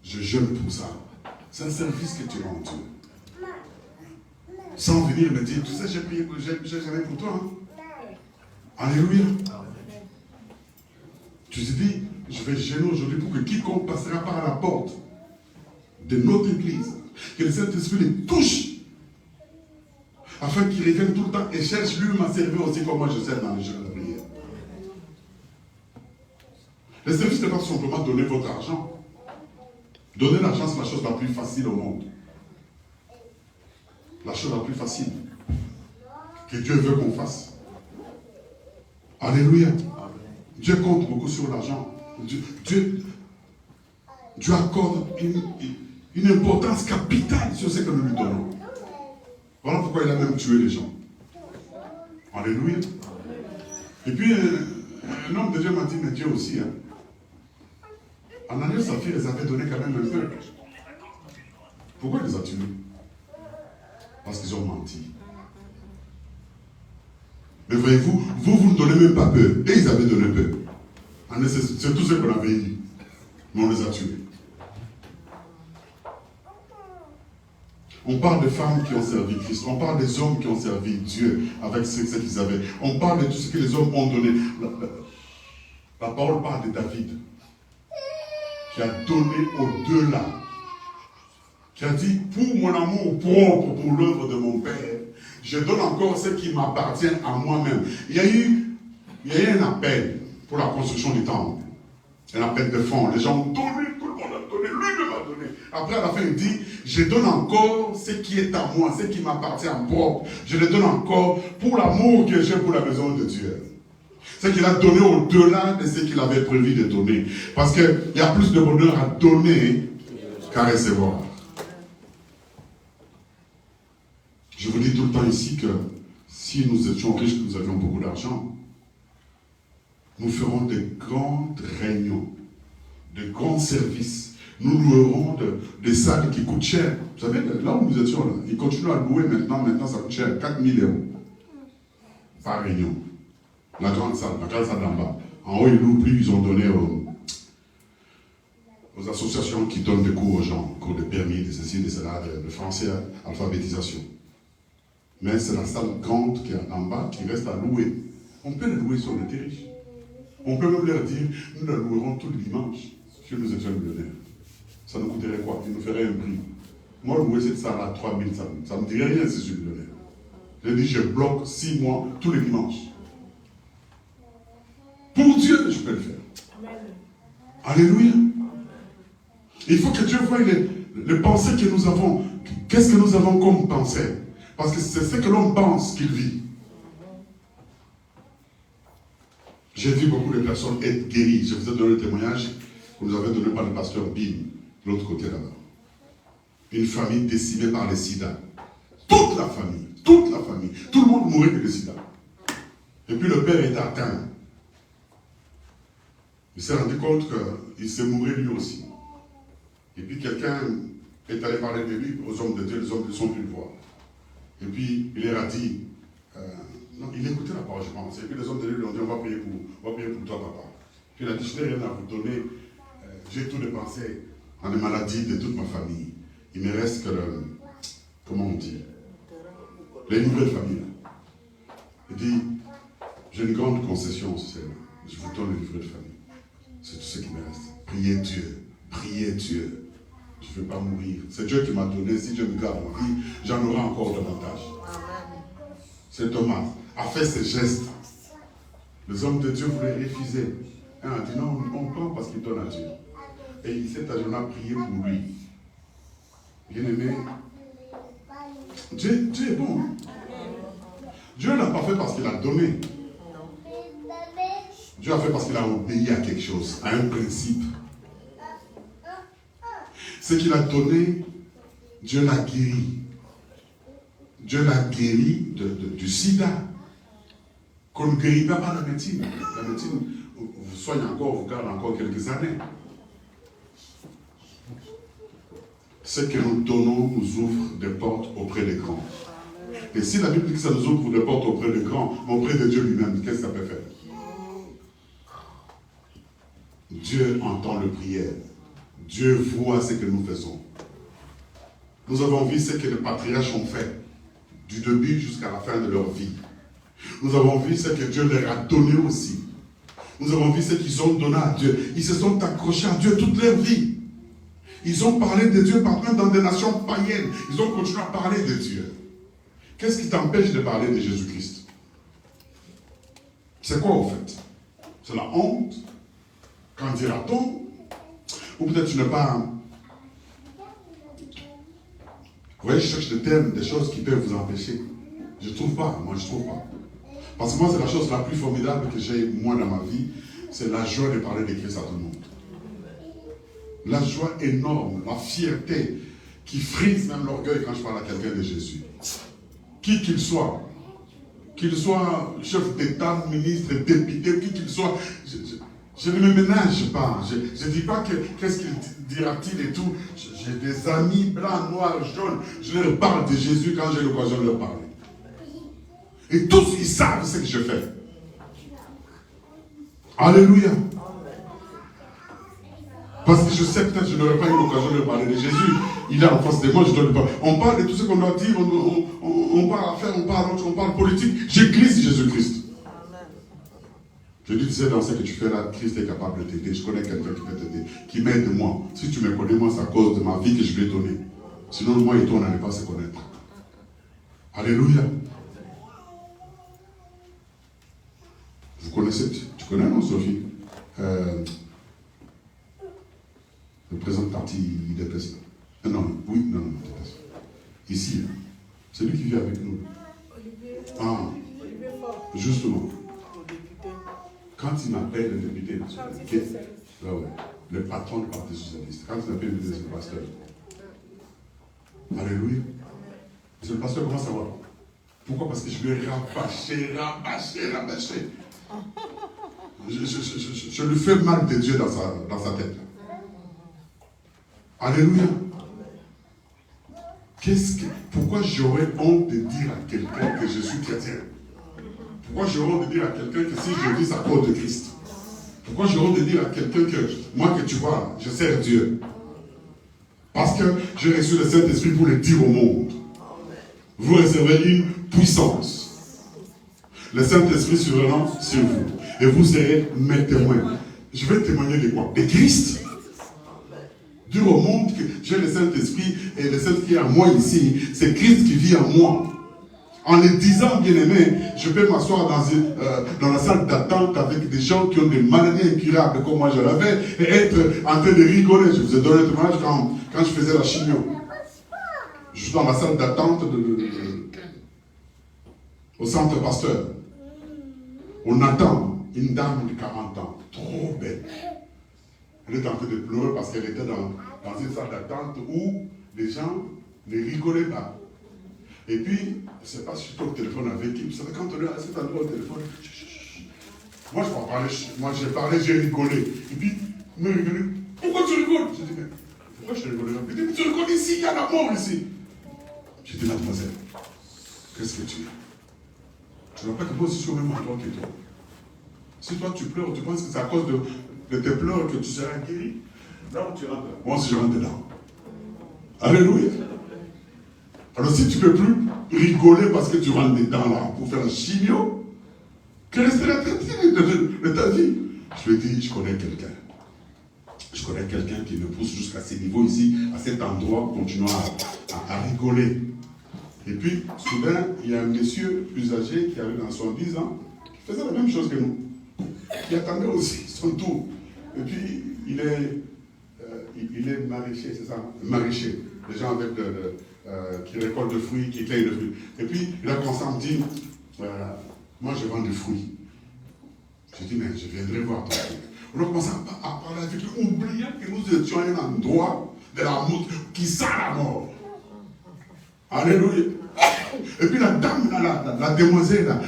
Je jeûne pour ça. C'est un service que tu rends Dieu. Sans venir me dire, tu sais, j'ai prié, j'ai gêné pour toi. Hein? Alléluia. Tu te dis, je vais gêner aujourd'hui pour que quiconque passera par la porte de notre église, que le Saint-Esprit les touche, afin qu'il revienne tout le temps et cherche lui-même à servir aussi comme moi je sers dans les jeux de la prière. Le service n'est pas simplement donner votre argent. Donner l'argent, c'est la chose la plus facile au monde. La chose la plus facile que Dieu veut qu'on fasse. Alléluia. Dieu compte beaucoup sur l'argent. Dieu accorde une importance capitale sur ce que nous lui donnons. Voilà pourquoi il a même tué les gens. Alléluia. Et puis, un homme de Dieu m'a dit, mais Dieu aussi. Hein. Ananias et Saphir, les avait donné quand même un peu. Pourquoi il les a tués? Parce qu'ils ont menti. Mais voyez-vous, vous ne donnez même pas peu. Et ils avaient donné peu. C'est tout ce qu'on avait dit. Mais on les a tués. On parle de femmes qui ont servi Christ. On parle des hommes qui ont servi Dieu avec ce qu'ils avaient. On parle de tout ce que les hommes ont donné. La parole parle de David, qui a donné au-delà. Qui a dit, pour mon amour propre, pour l'œuvre de mon Père, je donne encore ce qui m'appartient à moi-même. Il y a eu un appel pour la construction du temple. Un appel de fonds. Les gens ont donné, tout le monde a donné, lui-même a donné. Après, à la fin, il dit, je donne encore ce qui est à moi, ce qui m'appartient en propre. Je le donne encore pour l'amour que j'ai pour la maison de Dieu. C'est qu'il a donné au-delà de ce qu'il avait prévu de donner. Parce qu'il y a plus de bonheur à donner qu'à recevoir. Je vous dis tout le temps ici que si nous étions riches, que nous avions beaucoup d'argent, nous ferons de grandes réunions, de grands services. Nous louerons des salles qui coûtent cher. Vous savez, là où nous étions, là, ils continuent à louer maintenant ça coûte cher, 4 000 € par réunion. La grande salle d'en bas. En haut, ils louent plus, ils ont donné aux associations qui donnent des cours aux gens, cours de permis, de ceci, de cela, de français, alphabétisation. Mais c'est la salle grande qui est en bas qui reste à louer. On peut les louer si on était riche. On peut même leur dire, nous la louerons tous les dimanches si nous étions millionnaires. Ça nous coûterait quoi? Ils nous feraient un prix. Moi, louer cette salle à 3000, ça ne me dirait rien si je suis millionnaire. J'ai dit, je bloque 6 mois tous les dimanches. Pour Dieu, je peux le faire. Amen. Alléluia. Il faut que Dieu voie les pensées que nous avons. Qu'est-ce que nous avons comme pensée? Parce que c'est ce que l'on pense qu'il vit. J'ai vu beaucoup de personnes être guéries. Je vous ai donné le témoignage que nous avez donné par le pasteur Bim, de l'autre côté là-bas. Une famille décimée par le sida. Toute la famille, tout le monde mourait de le sida. Et puis le père était atteint. Il s'est rendu compte qu'il s'est mouru lui aussi. Et puis quelqu'un est allé parler de lui aux hommes de Dieu, les hommes ne sont plus le voir. Et puis il leur a dit, non, il écoutait la parole, je pense. Et puis les hommes de Dieu lui ont dit, on va prier pour toi, papa. Puis il a dit, je n'ai rien à vous donner. J'ai tout dépensé en des maladies de toute ma famille. Il me reste que comment on dit, les livrets de famille. Il dit, j'ai une grande concession, je vous donne le livret de famille. C'est tout ce qui me reste. Priez Dieu. Je ne vais pas mourir. C'est Dieu qui m'a donné. Si Dieu me garde ma vie, j'en aurai encore davantage. Cet homme a fait ce geste. Les hommes de Dieu voulaient refuser. Un a dit non, on prend parce qu'il donne à Dieu. Et il s'est ajourné à prier pour lui. Bien-aimé, Dieu est bon. Dieu ne l'a pas fait parce qu'il a donné. Dieu a fait parce qu'il a obéi à quelque chose, à un principe. Ce qu'il a donné, Dieu l'a guéri. Dieu l'a guéri du sida. Qu'on ne guérit pas par la médecine. La médecine vous soigne encore, vous garde encore quelques années. Ce que nous donnons nous ouvre des portes auprès des grands. Et si la Bible dit que ça nous ouvre des portes auprès des grands, mais auprès de Dieu lui-même, qu'est-ce que ça peut faire? Dieu entend le prière. Dieu voit ce que nous faisons. Nous avons vu ce que les patriarches ont fait, du début jusqu'à la fin de leur vie. Nous avons vu ce que Dieu leur a donné aussi. Nous avons vu ce qu'ils ont donné à Dieu. Ils se sont accrochés à Dieu toute leur vie. Ils ont parlé de Dieu par exemple dans des nations païennes. Ils ont continué à parler de Dieu. Qu'est-ce qui t'empêche de parler de Jésus-Christ? C'est quoi au fait? C'est la honte? Qu'en dira-t-on? Ou peut-être tu n'es pas... Vous voyez, je cherche des thèmes, des choses qui peuvent vous empêcher. Je ne trouve pas, moi je ne trouve pas. Parce que moi c'est la chose la plus formidable que j'ai moi dans ma vie, c'est la joie de parler de Christ à tout le monde. La joie énorme, la fierté qui frise même l'orgueil quand je parle à quelqu'un de Jésus. Qui qu'il soit chef d'État, ministre, député, qui qu'il soit, je ne me ménage pas. Je ne dis pas qu'est-ce qu'il dira-t-il et tout. J'ai des amis blancs, noirs, jaunes. Je leur parle de Jésus quand j'ai l'occasion de leur parler. Et tous, ils savent ce que je fais. Alléluia. Parce que je sais peut-être que je n'aurais pas eu l'occasion de leur parler de Jésus. Il est en face de moi, je dois lui parler. On parle de tout ce qu'on doit dire, on parle affaires, on parle politique. J'église Jésus-Christ. Je dis, tu sais, dans ce que tu fais là, Christ est capable de t'aider. Je connais quelqu'un qui peut t'aider, qui m'aide moi. Si tu me connais, moi, c'est à cause de ma vie que je lui ai donnée. Sinon, moi et toi, on n'allait pas se connaître. Alléluia. Vous connaissez, tu connais, non, Sophie? Le président parti des présidents. Non, ici, c'est lui qui vit avec nous. Ah, justement. Quand il m'appelle le député, le patron du Parti socialiste, quand il m'appelle le pasteur, alléluia. Monsieur le pasteur, comment ça va? Pourquoi? Parce que je lui ai rabâché. Je lui fais mal de Dieu dans sa tête. Alléluia. Pourquoi j'aurais honte de dire à quelqu'un que je suis chrétien? Pourquoi j'aurais honte de dire à quelqu'un que si je vis à cause de Christ? Pourquoi j'aurais honte de dire à quelqu'un que moi que tu vois, je sers Dieu? Parce que j'ai reçu le Saint-Esprit pour le dire au monde. Vous recevez une puissance. le Saint-Esprit survenant sur vous. Et vous serez mes témoins. Je vais témoigner de quoi? De Christ. Dire au monde que j'ai le Saint-Esprit et le Saint-Esprit qui est en moi ici, c'est Christ qui vit en moi. En le disant, bien aimé, je peux m'asseoir dans la salle d'attente avec des gens qui ont des maladies incurables comme moi je l'avais et être en train de rigoler. Je vous ai donné un témoignage quand je faisais la chimio. Je suis dans la salle d'attente au centre pasteur. On attend une dame de 40 ans, trop belle. Elle était en train de pleurer parce qu'elle était dans une salle d'attente où les gens ne rigolaient pas. Et puis, je ne sais pas si je suis au téléphone avec qui. Vous savez, quand on est à cet endroit au téléphone, moi je vais parler, moi j'ai parlé, j'ai rigolé. Et puis, il me rigolait. Pourquoi tu rigoles? Je dis, mais pourquoi je rigole? Il dit, mais tu rigoles ici, il y a la mort ici. J'ai dit, mademoiselle, qu'est-ce que tu as? Tu ne vois pas que moi aussi je suis au même endroit que toi. Si toi tu pleures, tu penses que c'est à cause de tes pleurs que tu seras guéri? Là où tu rentres, moi aussi je rentre dedans. Alléluia. Alors si tu ne peux plus rigoler parce que tu rentres dedans là pour faire un chimio, quelle est la de ta vie? Je lui ai dit, je connais quelqu'un. Je connais quelqu'un qui me pousse jusqu'à ce niveau ici, à cet endroit, continuant à rigoler. Et puis, soudain, il y a un monsieur plus âgé qui avait dans 70 ans, qui faisait la même chose que nous. Qui attendait aussi son tour. Et puis, il est maraîcher, c'est ça? Maraîcher. Les gens avec qui récoltent des fruits, qui cueillent des fruits. Et puis, il a commencé à me dire, moi je vends des fruits. J'ai dit, mais je viendrai voir ton fruit. On a commencé à parler avec lui, oubliant que nous étions à un endroit de la mort qui sent la mort. Alléluia. Et puis la dame, la demoiselle, là,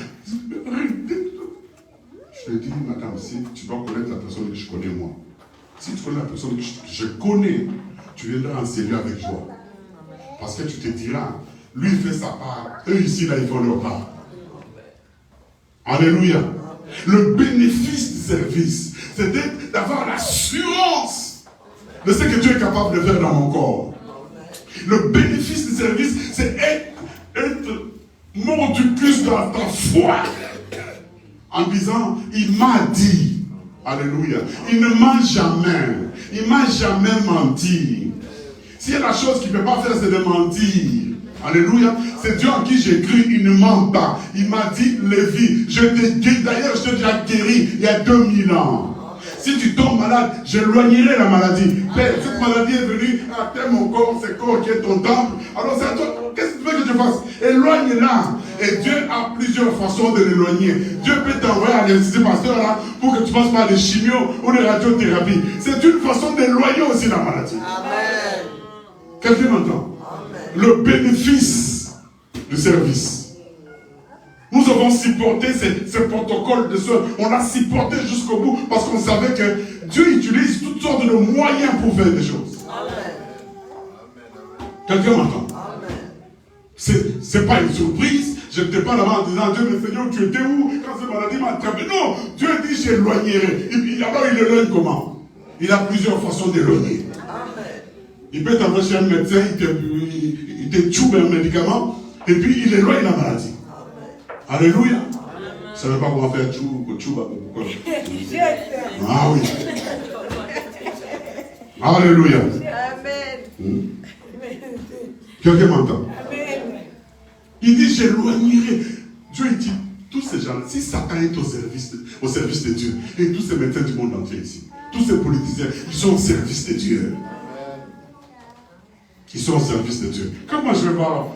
je lui ai dit, madame, si tu dois connaître la personne que je connais moi, si tu connais la personne que je connais, tu viendras en cellule avec joie. Parce que tu te diras, lui il fait sa part, eux ici là ils font leur part. Alléluia. Le bénéfice du service, c'est d'avoir l'assurance de ce que Dieu est capable de faire dans mon corps. Le bénéfice du service, c'est être mordicus dans ta foi. En disant, il m'a dit, alléluia, il ne ment jamais, il ne m'a jamais menti. S'il y a la chose qu'il ne peut pas faire, c'est de mentir. Alléluia. C'est Dieu en qui j'ai cru, il ne ment pas. Il m'a dit, Lévi, je t'ai guéri. D'ailleurs, je t'ai déjà guéri il y a 2000 ans. Si tu tombes malade, j'éloignerai la maladie. Père, cette maladie est venue atteindre mon corps, c'est corps qui est ton temple. Alors c'est à toi, qu'est-ce que tu veux que je fasse? Éloigne-la. Et Dieu a plusieurs façons de l'éloigner. Dieu peut t'envoyer à l'Institut Pasteur là pour que tu passes par des chimios ou des radiothérapies. C'est une façon d'éloigner aussi la maladie. Amen. Quelqu'un m'entend? Le bénéfice du service. Nous avons supporté ces protocoles de soins. On a supporté jusqu'au bout parce qu'on savait que Dieu utilise toutes sortes de moyens pour faire des choses. Amen. Quelqu'un m'entend? C'est pas une surprise. Je n'étais pas là-bas en disant, Dieu, mais Seigneur, tu étais où quand cette maladie m'a attrapé? Non, Dieu dit, j'éloignerai. Et puis alors il éloigne comment? Il a plusieurs façons d'éloigner. Il peut t'envoyer chez un médecin, il te tchoube un médicament, et puis il éloigne la maladie. Alléluia. Je ne savais pas comment faire tchouba. Ah oui. Alléluia. Amen. Quelqu'un m'entend? Il dit, j'éloignerai. Dieu il dit, tous ces gens, si Satan est au service de Dieu, et tous ces médecins du monde entier ici, tous ces politiciens, ils sont au service de Dieu. Ils sont au service de Dieu. Comment je vais voir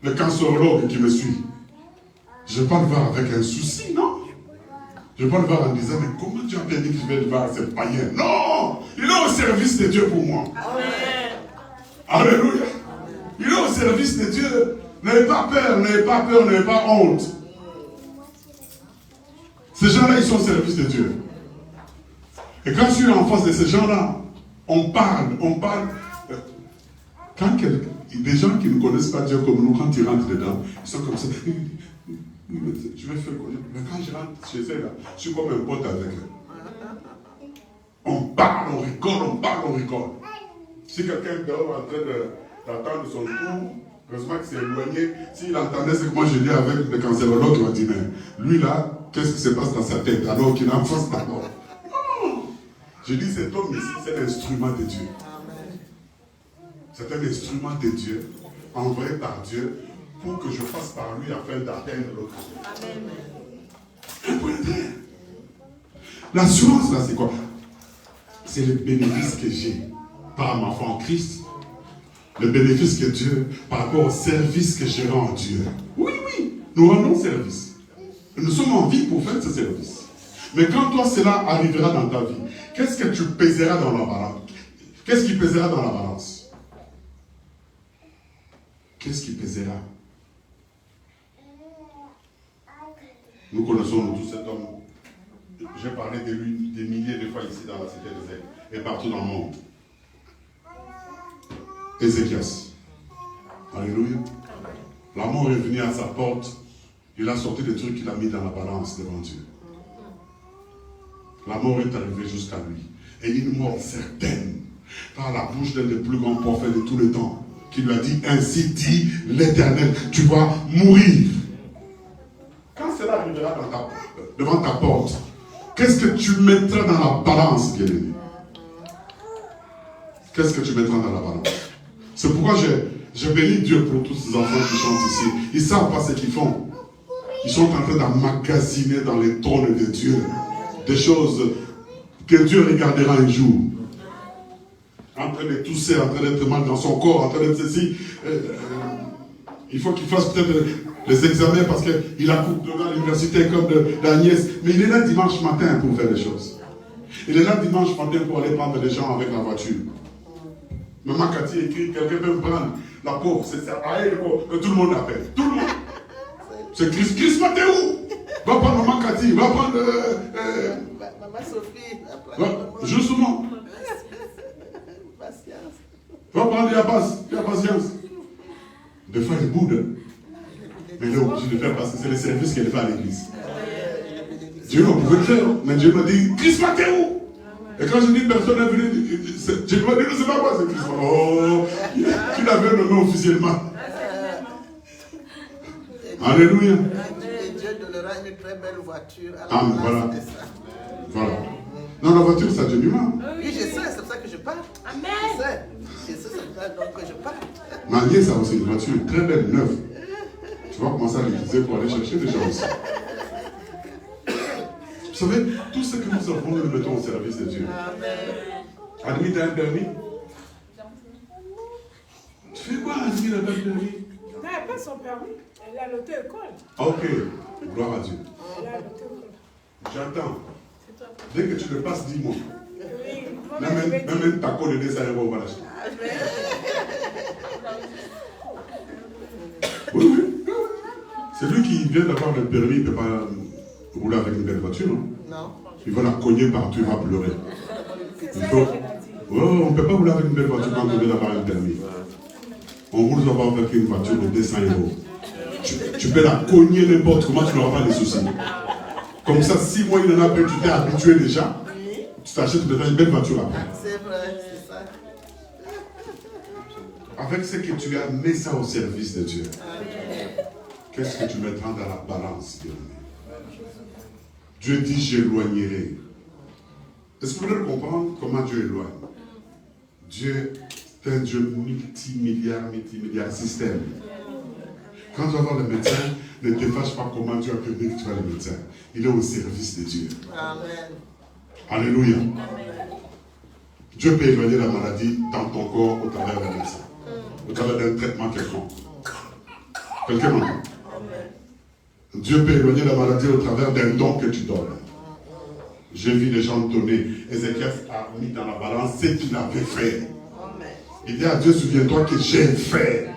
le cancérologue qui me suit? Je ne vais pas le voir avec un souci, non? Je ne vais pas le voir en disant, mais comment tu as bien dit que je vais le voir, c'est païen? Non! Il est au service de Dieu pour moi. Amen. Alléluia. Il est au service de Dieu. N'ayez pas peur, n'ayez pas peur, n'ayez pas honte. Ces gens-là, ils sont au service de Dieu. Et quand je suis en face de ces gens-là, on parle. Quand des gens qui ne connaissent pas Dieu comme nous, quand ils rentrent dedans, ils sont comme ça. Je vais faire connaître. Mais quand je rentre chez eux, là, je suis comme un pote avec eux. On parle, on rigole. Si quelqu'un dort en train d'attendre son tour, Heureusement qu'il s'est éloigné. S'il entendait ce que moi je dis avec le cancérologue, il va dire, mais lui là, qu'est-ce qui se passe dans sa tête alors qu'il est en face d'abord? Non! Je dis, cet homme ici, c'est l'instrument de Dieu. C'est un instrument de Dieu, envoyé par Dieu, pour que je fasse par lui afin d'atteindre l'autre. Amen. L'assurance là, c'est quoi? C'est le bénéfice que j'ai par ma foi en Christ. Le bénéfice que Dieu, par rapport au service que je rends à Dieu. Oui, oui, nous rendons service. Nous sommes en vie pour faire ce service. Mais quand toi, cela arrivera dans ta vie, qu'est-ce que tu pèseras dans la balance? Qu'est-ce qui pèsera dans la balance? Qu'est-ce qui pèsera? Nous connaissons tous cet homme. J'ai parlé de lui des milliers de fois ici dans la cité des Ailes et partout dans le monde. Ézéchias. Alléluia. La mort est venue à sa porte. Il a sorti des trucs qu'il a mis dans la balance devant Dieu. La mort est arrivée jusqu'à lui. Et une mort certaine. Par la bouche d'un des plus grands prophètes de tous les temps. Qui lui a dit, ainsi dit l'Éternel, tu vas mourir. Quand cela arrivera devant ta porte, qu'est-ce que tu mettras dans la balance, bien-aimé? Qu'est-ce que tu mettras dans la balance? C'est pourquoi je bénis Dieu pour tous ces enfants qui chantent ici. Ils ne savent pas ce qu'ils font. Ils sont en train d'emmagasiner dans les trônes de Dieu des choses que Dieu regardera un jour. En train de tousser, en train d'être mal dans son corps, en train d'être ceci. Il faut qu'il fasse peut-être les examens parce qu'il a coupé devant l'université comme la nièce. Mais il est là dimanche matin pour faire des choses. Il est là dimanche matin pour aller prendre les gens avec la voiture. Maman Cathy écrit, quelqu'un peut me prendre. La pauvre, c'est à elle que tout le monde appelle. Tout le monde. C'est Chris. Chris, t'es où? Va prendre Maman Cathy, va prendre... Maman Sophie. Justement. Patience. Va prendre la patience. Des fois, il boude. Mais il est obligé de faire parce que c'est le service qu'elle fait à l'église. Dieu ne pouvait le faire. Mais Dieu m'a dit, Chris, t'es où? Et quand je dis personne n'est venu, je lui ai dit, ne sais pas quoi c'est Christ. Oh, tu l'avais nommé officiellement. Alléluia. Et Dieu donnera une très belle voiture à la Amen, place voilà. de ça. Voilà. Non, la voiture, ça Dieu lui-même. Oui, je sais, c'est pour ça que je parle. Amen. Je sais, c'est pour ça donc que je parle. Ma nièce a aussi une voiture très belle, neuve. Tu vas commencer à l'utiliser pour aller chercher des gens aussi. Vous savez, tout ce que nous avons, nous le mettons au service de Dieu. Admis, tu as un permis? Tu fais quoi, Admis, elle a pas de permis? Non, elle n'a pas son permis. Elle a l'auto-école. Ok, gloire à Dieu. Elle a l'auto-école. J'attends. Dès que tu le passes, dis-moi. Oui, Même ta colle de 200 €, on va l'acheter. Oui. C'est lui qui vient d'avoir le permis, il ne peut pas rouler avec une belle voiture. Non. Il va la cogner partout, il va pleurer. On ne peut pas rouler avec une belle voiture quand on vient d'avoir un permis. On roule d'abord avec une voiture de 200 €. Tu peux la cogner n'importe comment, tu n'auras pas de soucis. Comme ça, 6 mois, il en a peu, tu t'es habitué déjà. Tu t'achètes peut-être une belle voiture après. C'est vrai, c'est ça. Avec ce que tu as, mets ça au service de Dieu. Qu'est-ce que tu mettras dans la balance, bien-aimé? Dieu dit, j'éloignerai. Est-ce que vous voulez comprendre comment Dieu éloigne? Dieu est un Dieu multimilliard système. Quand tu vas voir le médecin, ne te fâche pas comment Dieu a permis que tu vas le médecin. Il est au service de Dieu. Amen. Alléluia. Dieu peut éloigner la maladie dans ton corps au travers d'un médecin. Au travers d'un traitement quelconque. Quelqu'un m'entend? Dieu peut éloigner la maladie au travers d'un don que tu donnes. J'ai vu les gens donner. Ézéchias a mis dans la balance ce qu'il avait fait. Il dit à Dieu, souviens-toi que j'ai fait.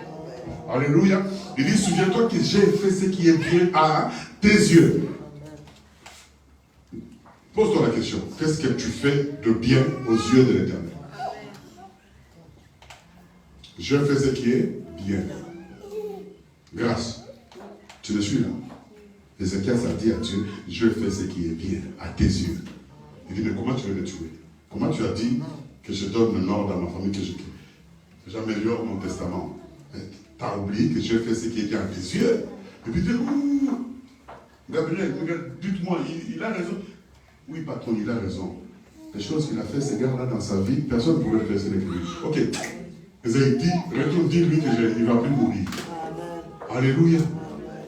Alléluia. Il dit, souviens-toi que j'ai fait ce qui est bien à tes yeux. Pose-toi la question. Qu'est-ce que tu fais de bien aux yeux de l'Éternel? Je fais ce qui est bien. Grâce. Tu me suis là? Ézéchias a dit à Dieu, je fais ce qui est bien à tes yeux. Il dit, mais comment tu veux me tuer? Comment tu as dit que je donne le nord à ma famille, que j'améliore mon testament? Tu as oublié que Dieu fait ce qui est dans tes yeux. Et puis tu dis, Gabriel, dites-moi, il a raison. Oui, patron, il a raison. Les choses qu'il a fait, ces gars-là, dans sa vie, personne ne pouvait le faire, c'est l'église. Ok. Esaïe dit, retourne dire-lui qu'il ne va plus mourir. Amen. Alléluia. Amen.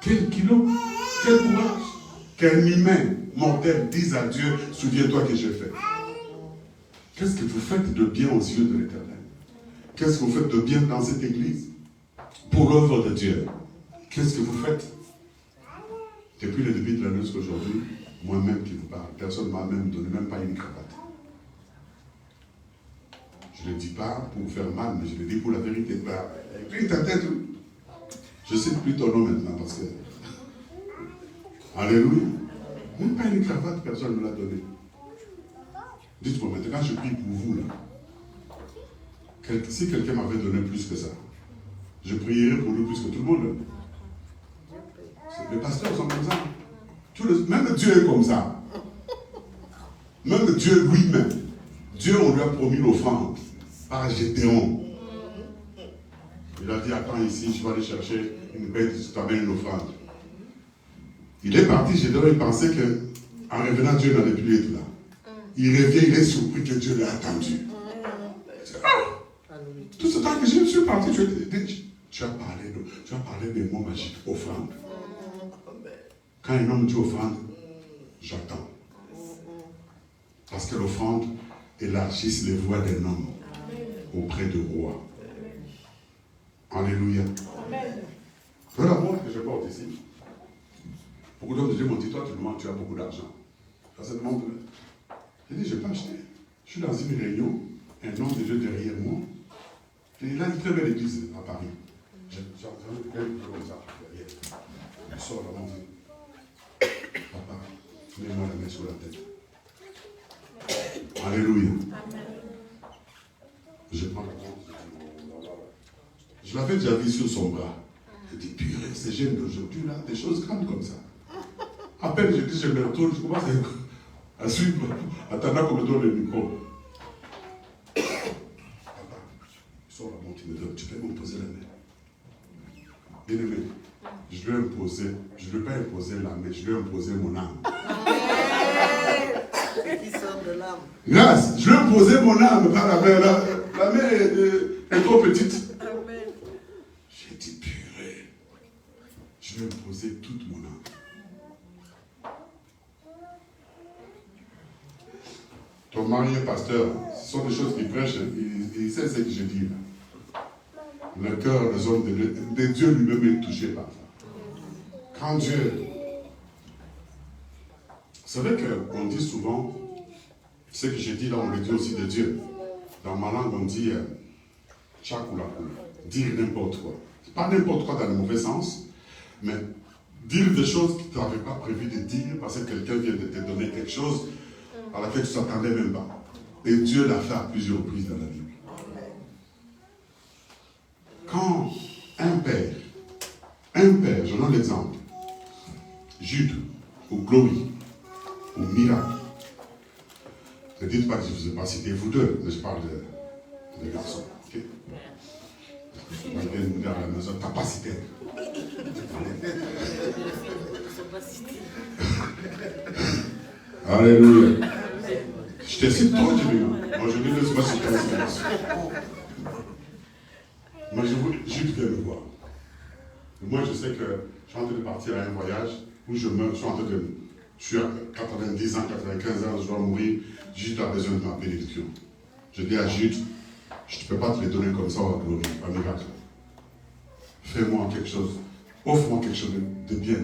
Quel kilo, quel courage. Qu'un humain mortel dise à Dieu, souviens-toi que j'ai fait. Qu'est-ce que vous faites de bien aux yeux de l'Éternel? Qu'est-ce que vous faites de bien dans cette église? Pour l'œuvre de Dieu. Qu'est-ce que vous faites? Depuis le début de l'année jusqu'à aujourd'hui, moi-même qui vous parle, personne ne m'a même donné, même pas une cravate. Je ne le dis pas pour faire mal, mais je le dis pour la vérité. Incline ta tête. Je ne cite plus ton nom maintenant parce que... Alléluia. Même pas une cravate, personne ne me l'a donné. Dites-moi maintenant, je prie pour vous là. Si quelqu'un m'avait donné plus que ça, je prierais pour lui plus que tout le monde. Les pasteurs sont comme ça. Même Dieu est comme ça. Même Dieu lui-même. Dieu, on lui a promis l'offrande par Gédéon. Il a dit, attends ici, je vais aller chercher une bête, je t'amène une offrande. Il est parti, Gédéon, il pensait qu'en revenant, Dieu n'allait plus être là. Il revient, il est surpris que Dieu l'ait attendu. Tout ce temps que je suis parti, tu as parlé des mots magiques, offrande. Quand un homme dit offrande, j'attends. Parce que l'offrande élargisse les voies d'un homme auprès du roi. Alléluia. Peu la montre que je porte ici. Beaucoup d'hommes de Dieu m'ont dit, toi tu as beaucoup d'argent. Cette montre. J'ai dit, je n'ai pas acheté. Je suis dans une réunion, un homme de Dieu derrière moi. Il a une très belle église à Paris. J'ai comme ça. Il sort la montre. Papa, mets-moi la main sur la tête. Alléluia. Amen. Je prends la montre. Je l'avais déjà vu sur son bras. Je dis, purée, ces jeunes d'aujourd'hui, là, des choses grandes comme ça. À peine je dis, je me retourne, je commence à suivre, attendant qu'on me donne le micro. Papa, il sort la montre, il me donne, tu peux me poser la main. Bien-aimé, je lui ai imposé, je ne lui ai pas imposé la main, je lui ai imposé mon âme. Grâce, je lui ai imposé mon âme par la main. La main est trop petite. J'ai dit, purée, je lui ai imposé toute mon âme. Ton mari est pasteur, ce sont des choses qu'il prêche, il sait ce que je dis là. Le cœur des hommes de Dieu lui-même est touché par ça. Quand Dieu... Vous savez qu'on dit souvent, ce que j'ai dit là, on le dit aussi de Dieu. Dans ma langue, on dit tchakoula, dire n'importe quoi. Pas n'importe quoi dans le mauvais sens, mais dire des choses que tu n'avais pas prévu de dire parce que quelqu'un vient de te donner quelque chose à laquelle tu ne t'attendais même pas. Et Dieu l'a fait à plusieurs reprises dans la Bible. Quand un père, je donne l'exemple, Jude, ou Glory, ou Miracle, ne dites pas que je ne vous ai pas cité vous deux, mais je parle de garçons. Okay? Je vais me dire à la maison, t'as pas cité. Alléluia. Je te cite toi, Jimmy. Moi, je ne laisse pas citer un silence. Moi, Jude vient me voir. Moi, je sais que je suis en train de partir à un voyage où je suis à 90 ans, 95 ans, je dois mourir. Jude a besoin de ma bénédiction. Je dis à Jude, je ne peux pas te les donner comme ça à Glory, à miracle. Fais-moi quelque chose, offre-moi quelque chose de bien.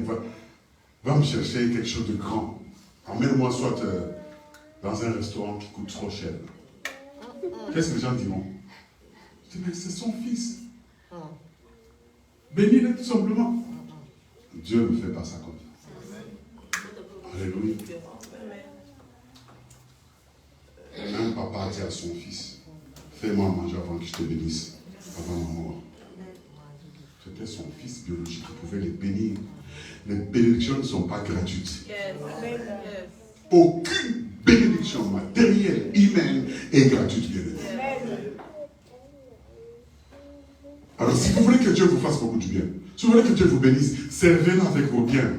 Va me chercher quelque chose de grand. Emmène-moi soit dans un restaurant qui coûte trop cher. Qu'est-ce que les gens diront? Je dis, mais c'est son fils. Bénis-le tout simplement. Dieu ne fait pas ça comme ça. Alléluia. Un papa dit à son fils, fais-moi manger avant que je te bénisse, avant ma mort. C'était son fils biologique qui pouvait les bénir. Les bénédictions ne sont pas gratuites. Aucune bénédiction matérielle, humaine est gratuite. Alors si vous voulez que Dieu vous fasse beaucoup de bien, si vous voulez que Dieu vous bénisse, servez-le avec vos biens.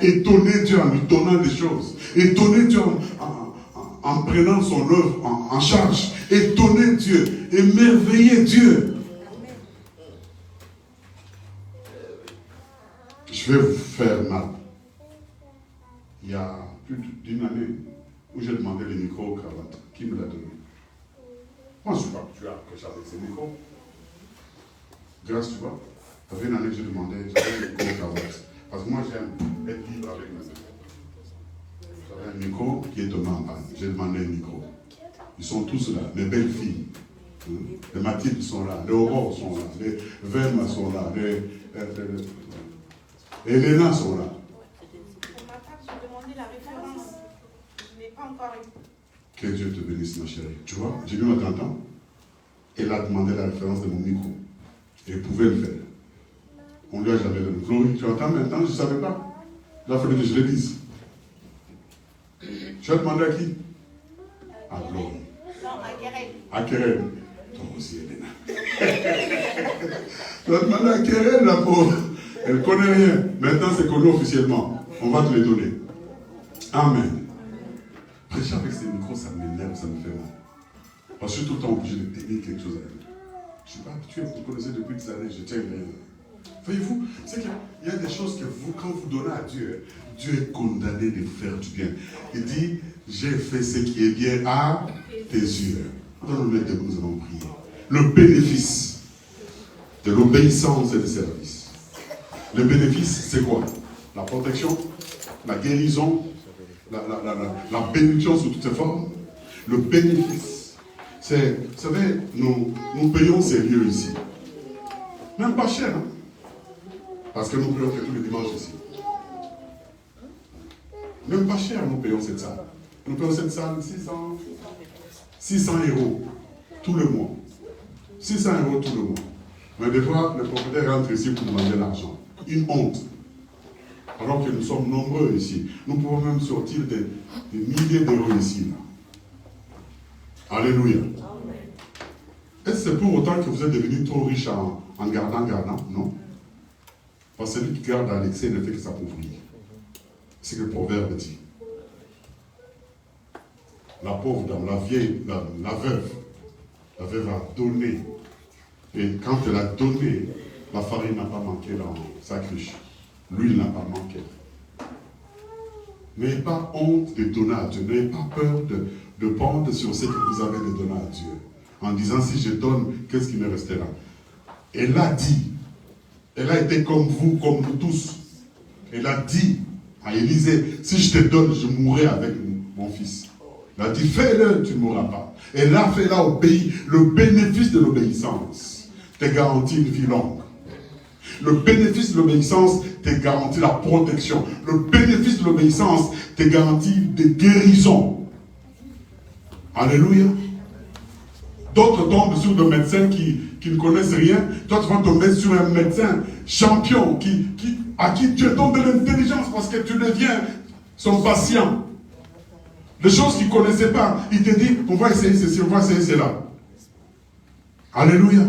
Étonnez Dieu en lui donnant des choses. Étonnez Dieu en prenant son œuvre en charge. Étonnez Dieu. Émerveillez Dieu. Je vais vous faire mal. Il y a plus d'une année où j'ai demandé les micros-cravates. Qui me l'a donné? Moi, je ne suis pas habitué à prêcher avec ces micros. Grâce, tu vois. Ça fait une année que j'ai demandé, j'avais un micro-cravate. Parce que moi, j'aime être libre avec mes micros. J'avais un micro qui est tombé en panne. J'ai demandé un micro. Ils sont tous là, mes belles filles. Les Mathilde sont là, les Aurore sont là, les Vem sont là, les Elena sont là. Pour ma part, j'ai demandé la référence. Je n'ai pas encore eu. Que Dieu te bénisse, ma chérie. Tu vois, j'ai vu ma tante. Elle a demandé la référence de mon micro. Et elle pouvait le faire. On lui a jamais donné. Glory, tu entends maintenant, je ne savais pas. Il a fallu que je le dise. Tu as demandé à qui? À Glory. Non, à Keren. À Keren. Toi aussi, Elena. Tu as demandé à Keren, la pauvre. Elle ne connaît rien. Maintenant, c'est connu officiellement. On va te les donner. Amen. Prêcher avec ces micros, ça m'énerve, ça me fait mal. Parce que je suis tout le temps obligé de tenir quelque chose à lui. Je ne suis pas habitué, vous connaissez depuis des années, je tiens rien. Voyez-vous, c'est qu'il y a des choses que vous, quand vous donnez à Dieu, Dieu est condamné de faire du bien. Il dit, j'ai fait ce qui est bien à tes yeux. Donne-nous debout, nous allons prier. Le bénéfice de l'obéissance et du service. Le bénéfice, c'est quoi? La protection, la guérison, la bénédiction sous toutes ses formes. Le bénéfice, c'est, vous savez, nous payons sérieux ici. Même pas cher, hein? Parce que nous payons que tous les dimanches ici. Même pas cher, nous payons cette salle. Nous payons cette salle 600 € tout le mois. 600 € tout le mois. Mais des fois, le propriétaire rentre ici pour demander l'argent. Une honte. Alors que nous sommes nombreux ici. Nous pouvons même sortir des milliers d'euros ici. Là. Alléluia. Est-ce que c'est pour autant que vous êtes devenus trop riches en gardant? Non. Parce que celui qui garde à l'excès ne fait que s'appauvrir. C'est ce que le proverbe dit. La pauvre dame, la vieille, la veuve a donné. Et quand elle a donné, la farine n'a pas manqué dans sa cruche. L'huile n'a pas manqué. N'ayez pas honte de donner à Dieu. N'ayez pas peur de prendre sur ce que vous avez de donner à Dieu. En disant, si je donne, qu'est-ce qui me restera? Elle a dit, elle a été comme vous, comme nous tous. Elle a dit à Élisée, si je te donne, je mourrai avec mon fils. Elle a dit, fais-le, tu ne mourras pas. Elle a fait là obéi. Le bénéfice de l'obéissance te garantit une vie longue. Le bénéfice de l'obéissance te garantit la protection. Le bénéfice de l'obéissance te garantit des guérisons. Alléluia. D'autres tombent sur des médecins qui ne connaissent rien. Toi, tu vas tomber sur un médecin champion à qui tu donnes de l'intelligence parce que tu deviens son patient. Des choses qu'il ne connaissait pas. Il te dit, on va essayer ceci, on va essayer cela. Alléluia.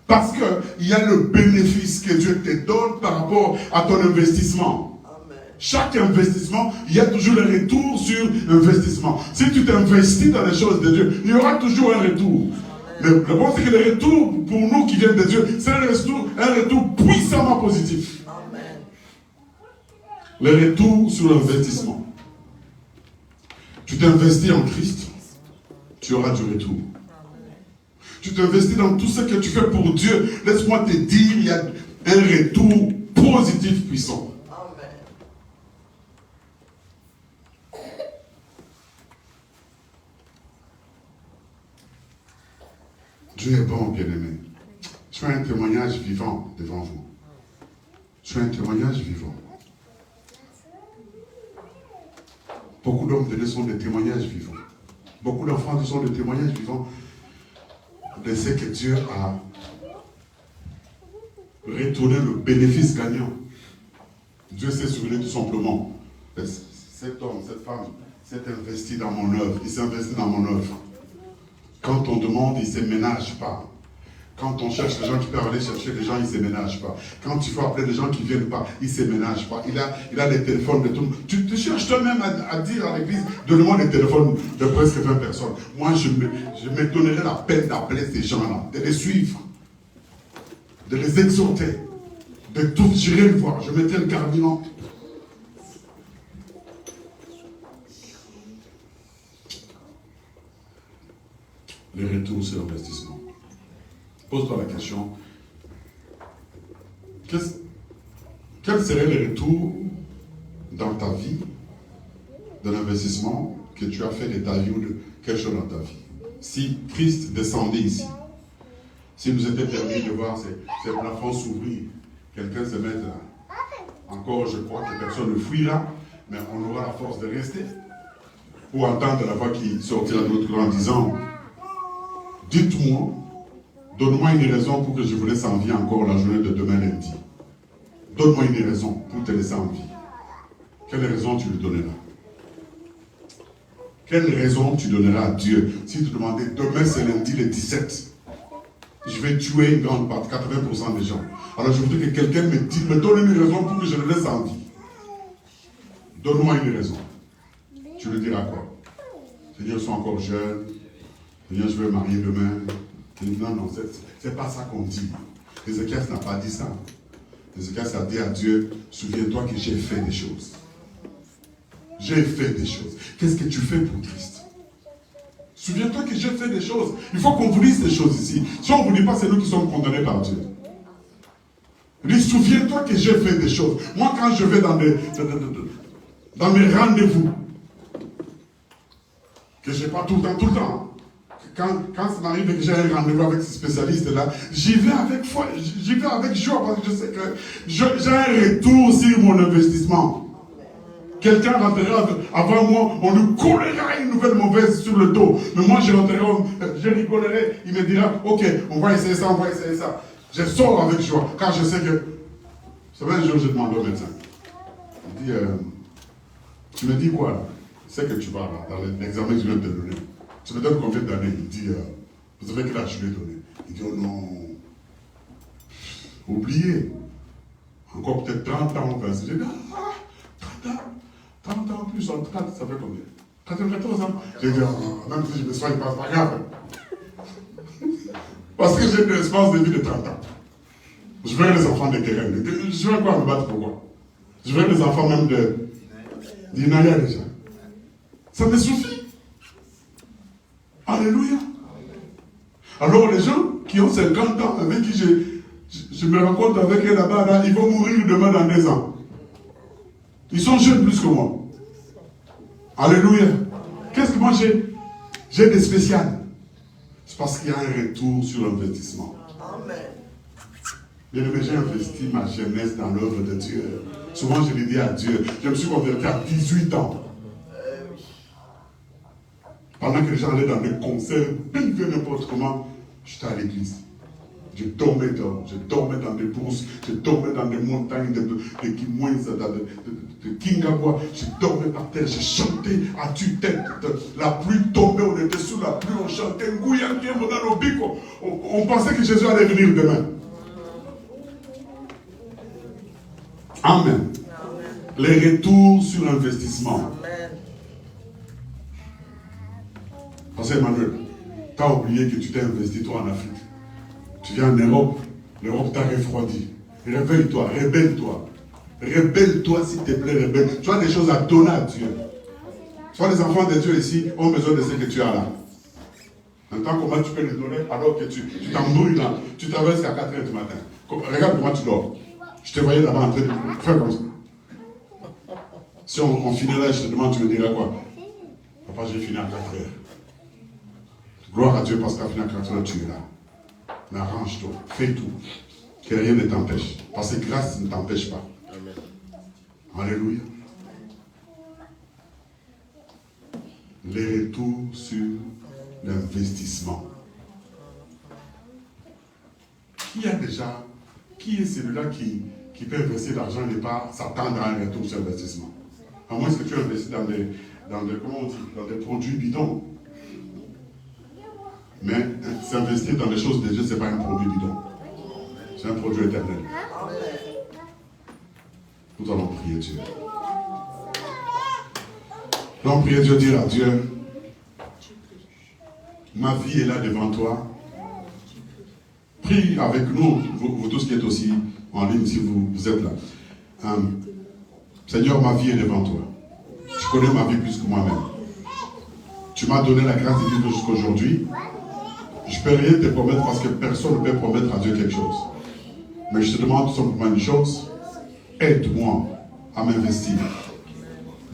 Parce qu'il y a le bénéfice que Dieu te donne par rapport à ton investissement. Amen. Chaque investissement, il y a toujours un retour sur investissement. Si tu t'investis dans les choses de Dieu, il y aura toujours un retour. Le bon, c'est que le retour pour nous qui viennent de Dieu, c'est un retour puissamment positif. Amen. Le retour sur l'investissement. Tu t'investis en Christ, tu auras du retour. Tu t'investis dans tout ce que tu fais pour Dieu. Laisse-moi te dire, il y a un retour positif puissant. Amen. Dieu est bon, bien-aimé. Je fais un témoignage vivant devant vous. Je fais un témoignage vivant. Beaucoup d'hommes de Dieu sont des témoignages vivants. Beaucoup d'enfants sont des témoignages vivants de ce que Dieu a retourné le bénéfice gagnant. Dieu s'est souvenu tout simplement. Cet homme, cette femme s'est investi dans mon œuvre. Il s'est investi dans mon œuvre. Quand on demande, il ne se ménage pas. Quand on cherche les gens qui peuvent aller chercher, les gens, ils ne se ménagent pas. Quand il faut appeler les gens qui ne viennent pas, ils ne se ménagent pas. Il a des téléphones de tout. Tu te cherches toi-même à dire à l'église, donne-moi des téléphones de presque 20 personnes. Moi, je me donnerai la peine d'appeler ces gens-là, de les suivre, de les exhorter, de tout, j'irai le voir, je mettrai le carburant. Les retours sur l'investissement. Pose-toi la question, quels seraient les retours dans ta vie de l'investissement que tu as fait de ta vie ou de quelque chose dans ta vie? Si Christ descendait ici, s'il nous était permis de voir ces plafonds s'ouvrir, quelqu'un se mettre là, encore je crois que personne ne fuira, mais on aura la force de rester, ou entendre la voix qui sortira de notre cœur en disant, dites-moi, donne-moi une raison pour que je vous laisse en vie encore la journée de demain lundi. Donne-moi une raison pour te laisser en vie. Quelle raison tu lui donneras? Quelle raison tu donneras à Dieu si tu demandais demain c'est lundi le 17? Je vais tuer une grande partie, 80% des gens. Alors je voudrais que quelqu'un me donne une raison pour que je le laisse en vie. Donne-moi une raison. Tu lui diras quoi? Seigneur, je suis encore jeune. Seigneur, je vais me marier demain. Non, c'est pas ça qu'on dit. Ézéchias n'a pas dit ça. Ézéchias a dit à Dieu, souviens-toi que j'ai fait des choses. J'ai fait des choses. Qu'est-ce que tu fais pour Christ? Souviens-toi que j'ai fait des choses. Il faut qu'on vous dise des choses ici. Si on ne vous dit pas, c'est nous qui sommes condamnés par Dieu. Il dit, souviens-toi que j'ai fait des choses. Moi, quand je vais dans mes rendez-vous, que je n'ai pas tout le temps, quand ça m'arrive que j'ai un rendez-vous avec ce spécialiste-là, j'y vais avec foi, j'y vais avec joie, parce que je sais que j'ai un retour sur mon investissement. Quelqu'un rentrera avant moi, on lui collera une nouvelle mauvaise sur le dos. Mais moi, je rigolerai, il me dira, ok, on va essayer ça, on va essayer ça. Je sors avec joie, car je sais que... Vous savez, un jour, je demande au médecin, il dit, tu me dis quoi là? C'est que tu vas là, dans l'examen que je viens de te donner. Tu me donnes combien d'années? Il dit, vous savez quel âge je lui ai donné? Il dit, oh non, oubliez. Encore peut-être 30 ans, 20 ans. J'ai dit, 30 ans plus, 30, ça fait combien? 94 ans. J'ai dit, même si je me soigne pas, c'est pas grave. Parce que j'ai une espérance de vie de 30 ans. Je verrai les enfants de Keren. Je vais quoi me battre pour quoi? Je verrai les enfants même d'Inaya déjà. Ça me suffit. Alléluia. Alors les gens qui ont 50 ans, avec qui je me rencontre avec eux là-bas, là, ils vont mourir demain dans 2 ans. Ils sont jeunes plus que moi. Alléluia. Qu'est-ce que moi j'ai de spécial? C'est parce qu'il y a un retour sur l'investissement. Amen. Bien aimé, j'ai investi ma jeunesse dans l'œuvre de Dieu. Souvent je l'ai dit à Dieu, je me suis converti à 18 ans. Pendant que les gens allaient dans des concerts, vivre n'importe comment, j'étais à l'église. Je dormais dans des bourses, je dormais dans des montagnes de Kimwenza, de Kingabwa, je dormais par terre, je chantais à tue-tête. La pluie tombait, on était sous la pluie, on chantait, on pensait que Jésus allait venir demain. Amen. Les retours sur l'investissement. Parce que Emmanuel, tu as oublié que tu t'es investi toi en Afrique. Tu viens en Europe, l'Europe t'a refroidi. Réveille-toi, rébelle-toi. Rébelle-toi s'il te plaît, rébelle. Tu as des choses à donner à Dieu. Soit les enfants de Dieu ici ont besoin de ce que tu as là. Maintenant, comment tu peux les donner alors que tu t'embrouilles là, tu traverses à 4h du matin. Regarde comment tu dors. Je te voyais là-bas en train de faire comme ça. Si on finit là, je te demande, tu me diras quoi? Papa, j'ai fini à 4h. Gloire à Dieu parce qu'à finir à 4h, tu es là. Mais arrange-toi, fais tout. Que rien ne t'empêche. Parce que grâce ne t'empêche pas. Amen. Alléluia. Les retours sur l'investissement. Qui est celui-là qui peut investir l'argent et ne pas s'attendre à un retour sur l'investissement? À moins que tu investis dans des produits bidons. Mais s'investir dans les choses de Dieu, ce n'est pas un produit bidon. C'est un produit éternel. Nous allons prier Dieu. Nous allons prier Dieu, dire à Dieu, ma vie est là devant toi. Prie avec nous, vous tous qui êtes aussi en ligne, si vous êtes là. Seigneur, ma vie est devant toi. Tu connais ma vie plus que moi-même. Tu m'as donné la grâce de vivre jusqu'à aujourd'hui. Je ne peux rien te promettre parce que personne ne peut promettre à Dieu quelque chose. Mais je te demande tout simplement une chose. Aide-moi à m'investir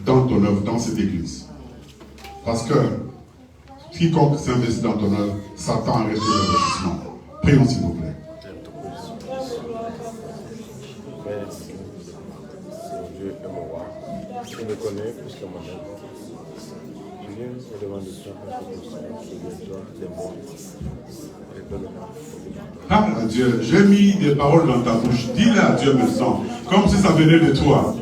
dans ton œuvre, dans cette église. Parce que quiconque s'investit dans ton œuvre s'attend à rester l'investissement. Prions s'il vous plaît. Dieu est mon roi. Il me connaît plus que moi-même. Je viens au-devant de toi, souviens-toi des mots. Parle à Dieu. J'ai mis des paroles dans ta bouche. Dis-le à Dieu maintenant. Comme si ça venait de toi.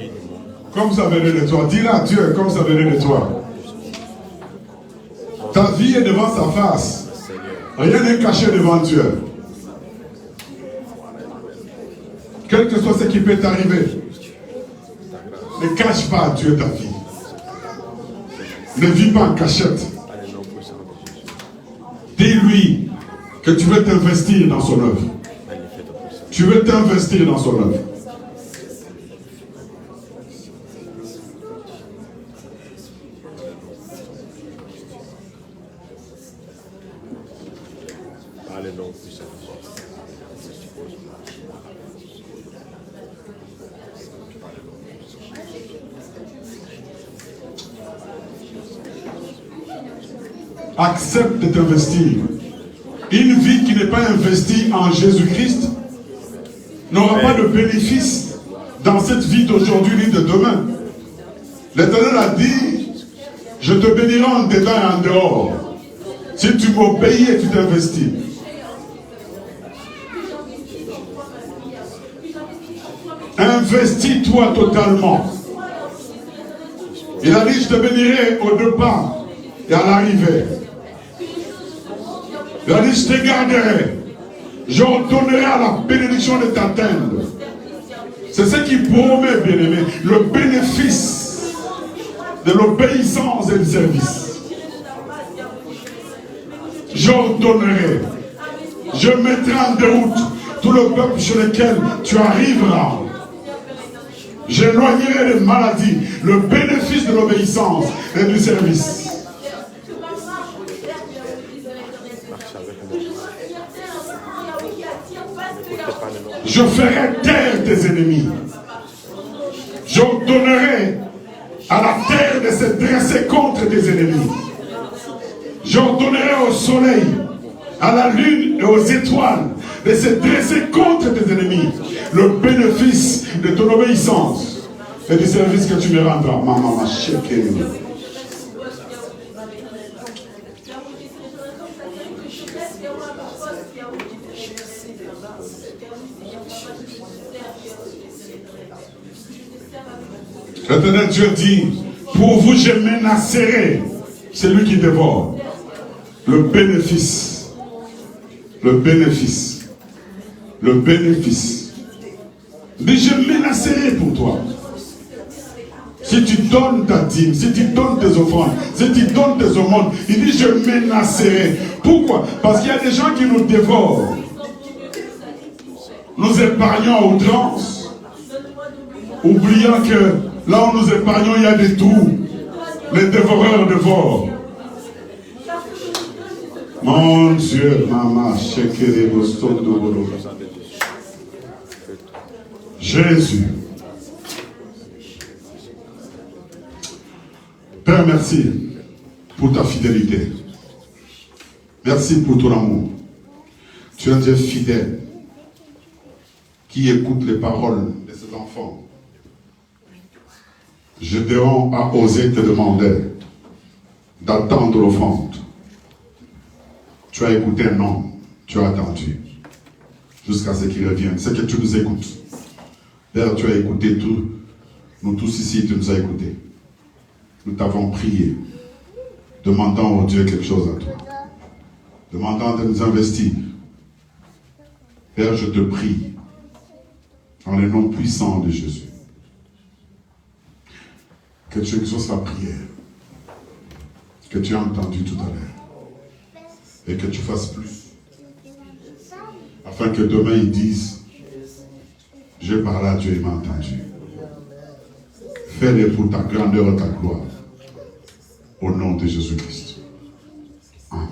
Comme ça venait de toi. Dis-le à Dieu comme ça venait de toi. Ta vie est devant sa face. Rien n'est caché devant Dieu. Quel que soit ce qui peut t'arriver, ne cache pas à Dieu ta vie. Ne vis pas en cachette. Dis-lui que tu veux t'investir dans son œuvre. Tu veux t'investir dans son œuvre. Accepte de t'investir. Une vie qui n'est pas investie en Jésus-Christ n'aura pas de bénéfice dans cette vie d'aujourd'hui ni de demain. L'Éternel a dit, je te bénirai en dedans et en dehors. Si tu m'obéis et tu t'investis. Investis-toi totalement. Il a dit, je te bénirai au départ et à l'arrivée. Il a dit, je te garderai. J'ordonnerai à la bénédiction de t'atteindre. C'est ce qui promet, bien-aimé, le bénéfice de l'obéissance et du service. J'ordonnerai. Je mettrai en déroute tout le peuple sur lequel tu arriveras. J'éloignerai les maladies, le bénéfice de l'obéissance et du service. Je ferai taire tes ennemis. J'ordonnerai à la terre de se dresser contre tes ennemis. J'ordonnerai au soleil, à la lune et aux étoiles de se dresser contre tes ennemis. Le bénéfice de ton obéissance et du service que tu me rendras. Maman, chérie. L'Éternel Dieu dit, pour vous je menacerai celui qui dévore. Le bénéfice. Le bénéfice. Le bénéfice. Mais je menacerai pour toi. Si tu donnes ta dîme, si tu donnes tes offrandes, si tu donnes tes aumônes, il dit je menacerai. Pourquoi? Parce qu'il y a des gens qui nous dévorent. Nous épargnons à outrance, oubliant que là où nous épargnons, il y a des trous. Les dévoreurs dévorent. Mon Dieu, maman, Jésus. Père, merci pour ta fidélité. Merci pour ton amour. Tu es un Dieu fidèle qui écoute les paroles de ses enfants. Gédéon a osé te demander d'attendre l'offrande. Tu as écouté un homme, tu as attendu jusqu'à ce qu'il revienne. C'est que tu nous écoutes. Père, tu as écouté tout. Nous tous ici, tu nous as écoutés. Nous t'avons prié, demandant au Dieu quelque chose à toi. demandant de nous investir. Père, je te prie, dans le nom puissant de Jésus, que tu exauces la prière que tu as entendue tout à l'heure et que tu fasses plus, afin que demain ils disent, j'ai parlé à Dieu, il m'a entendu. Fais-le pour ta grandeur et ta gloire, au nom de Jésus-Christ. Amen.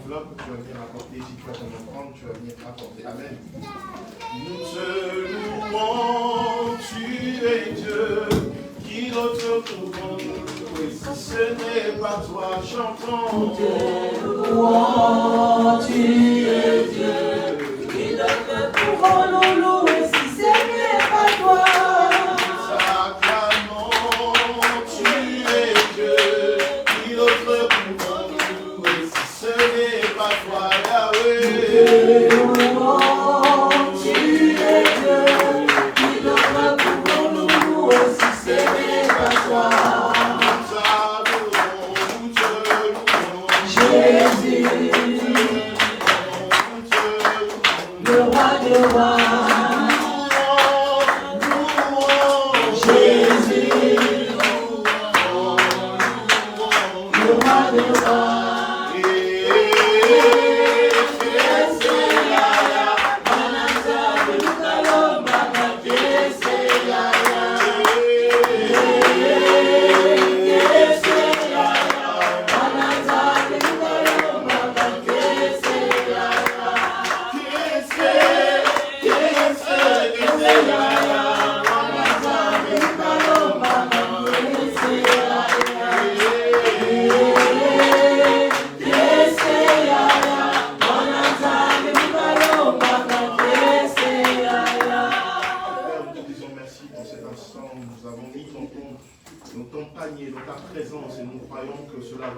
Tu vas venir apporter, si tu vas t'en prendre, tu vas venir apporter. Amen. Nous te louons, tu es Dieu, qui d'autre pouvons nous louer si ce n'est pas toi, chantons. Nous te louons, tu es Dieu, qui d'autre pouvons nous louer si ce n'est pas toi. T'acclamons, tu es Dieu, qui d'autre pouvons nous louer si ce n'est pas toi, Yahweh. Tu es Dieu, qui d'autre pouvons nous louer si ce n'est pas toi. Jésus, le roi des rois. Jésus, le roi des rois.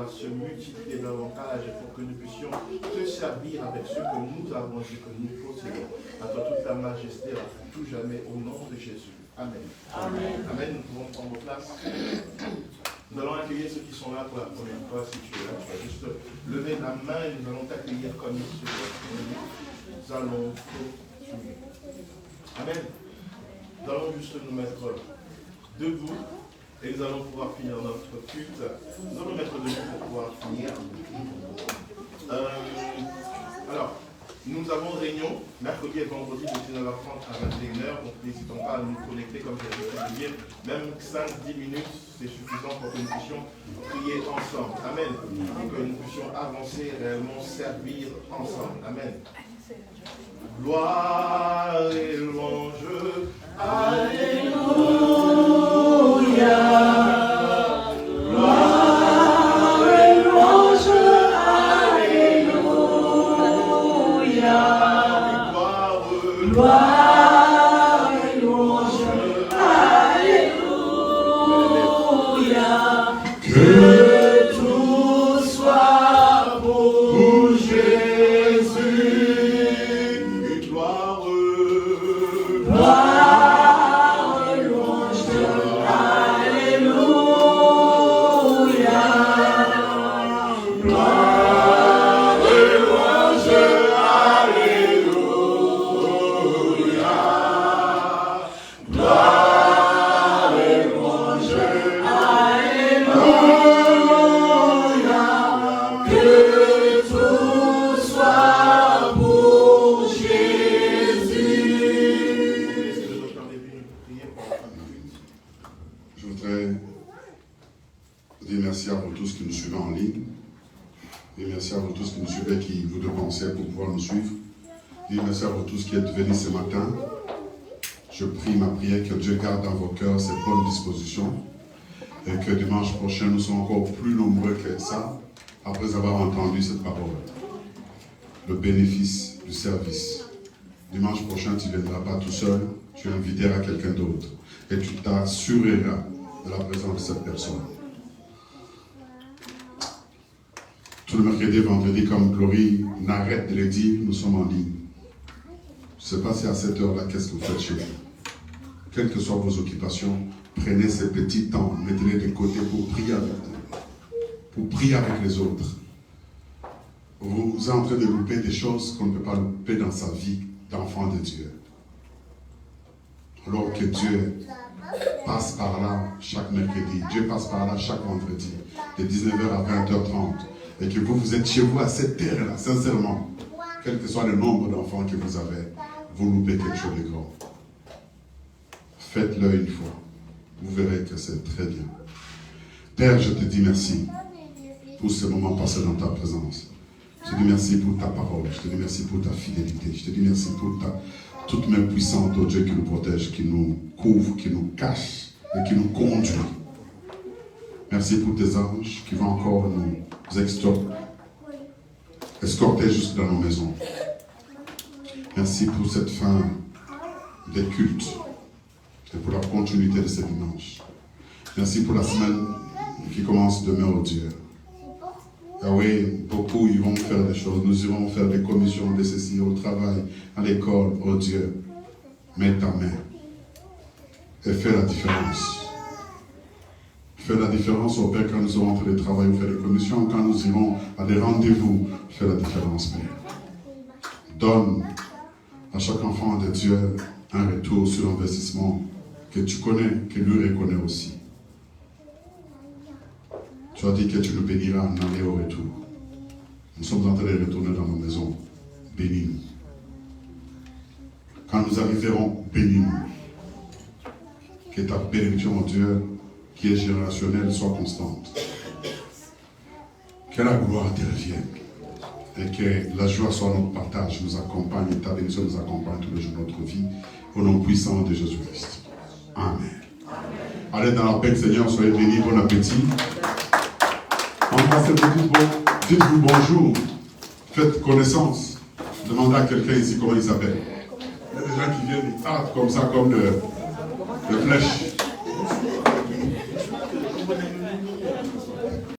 Se multiplier davantage pour que nous puissions te servir avec ce que nous avons et que nous possédons. À toi toute la majesté, à tout jamais, au nom de Jésus. Amen. Amen. Amen. Nous pouvons prendre place. Nous allons accueillir ceux qui sont là pour la première fois. Si tu es là, tu vas juste lever la main et nous allons t'accueillir comme il se doit. Nous allons continuer. Amen. Nous allons juste nous mettre debout. Et nous allons pouvoir finir notre culte. Nous allons mettre debout pour pouvoir finir. Alors, nous avons réunion mercredi et vendredi de 19h30 à 21h. Donc n'hésitons pas à nous connecter comme j'ai l'habitude de dire. Même 5-10 minutes, c'est suffisant pour que nous puissions prier ensemble. Amen. Pour que nous puissions avancer et réellement servir ensemble. Amen. Gloire et louange. Alléluia. Gloire et louange. Alléluia. Gloire et louange. Alléluia. Que tout soit pour Jésus. Gloire. Merci à vous tous qui êtes venus ce matin. Je prie ma prière que Dieu garde dans vos cœurs cette bonne disposition et que dimanche prochain nous soyons encore plus nombreux que ça après avoir entendu cette parole. Le bénéfice du service. Dimanche prochain, tu ne viendras pas tout seul, tu inviteras quelqu'un d'autre et tu t'assureras de la présence de cette personne. Tout le mercredi et vendredi, comme Glory n'arrête de le dire, nous sommes en ligne. Je ne sais pas si à cette heure-là, qu'est-ce que vous faites chez vous. Quelles que soient vos occupations, prenez ces petits temps, mettez-les de côté pour prier avec Dieu, pour prier avec les autres. Vous êtes en train de louper des choses qu'on ne peut pas louper dans sa vie d'enfant de Dieu. Alors que Dieu passe par là chaque mercredi, Dieu passe par là chaque vendredi, de 19h à 20h30, et que vous êtes chez vous à cette heure-là, sincèrement, quel que soit le nombre d'enfants que vous avez, vous loupez quelque chose de grand. Faites-le une fois. Vous verrez que c'est très bien. Père, je te dis merci pour ce moment passé dans ta présence. Je te dis merci pour ta parole. Je te dis merci pour ta fidélité. Je te dis merci pour toute main puissante, oh Dieu, qui nous protège, qui nous couvre, qui nous cache et qui nous conduit. Merci pour tes anges qui vont encore nous escorter jusque dans nos maisons. Merci pour cette fin des cultes et pour la continuité de ce dimanche. Merci pour la semaine qui commence demain, oh Dieu. Yahweh, beaucoup ils vont faire des choses. Nous irons faire des commissions de ceci au travail, à l'école, oh Dieu. Mets ta main et fais la différence. Fais la différence au Père quand nous serons en train de travailler ou faire des commissions, quand nous irons à des rendez-vous. Fais la différence, Père. Donne à chaque enfant de Dieu un retour sur l'investissement que tu connais, que lui reconnaît aussi. Tu as dit que tu nous béniras en aller au retour. Nous sommes en train de retourner dans nos maisons. Bénis-nous. Quand nous arriverons, bénis-nous. Que ta bénédiction, oh Dieu, qui est générationnelle, soit constante. Que la gloire te revienne. Et que la joie soit notre partage, nous accompagne, et ta bénédiction nous accompagne tous les jours de notre vie. Au nom puissant de Jésus-Christ. Amen. Allez dans la paix du Seigneur, soyez bénis, bon appétit. Embrassez dites-vous bonjour, faites connaissance. Demandez à quelqu'un ici comment il s'appelle. Il y a des gens qui viennent, ils tapent comme ça, comme de flèches.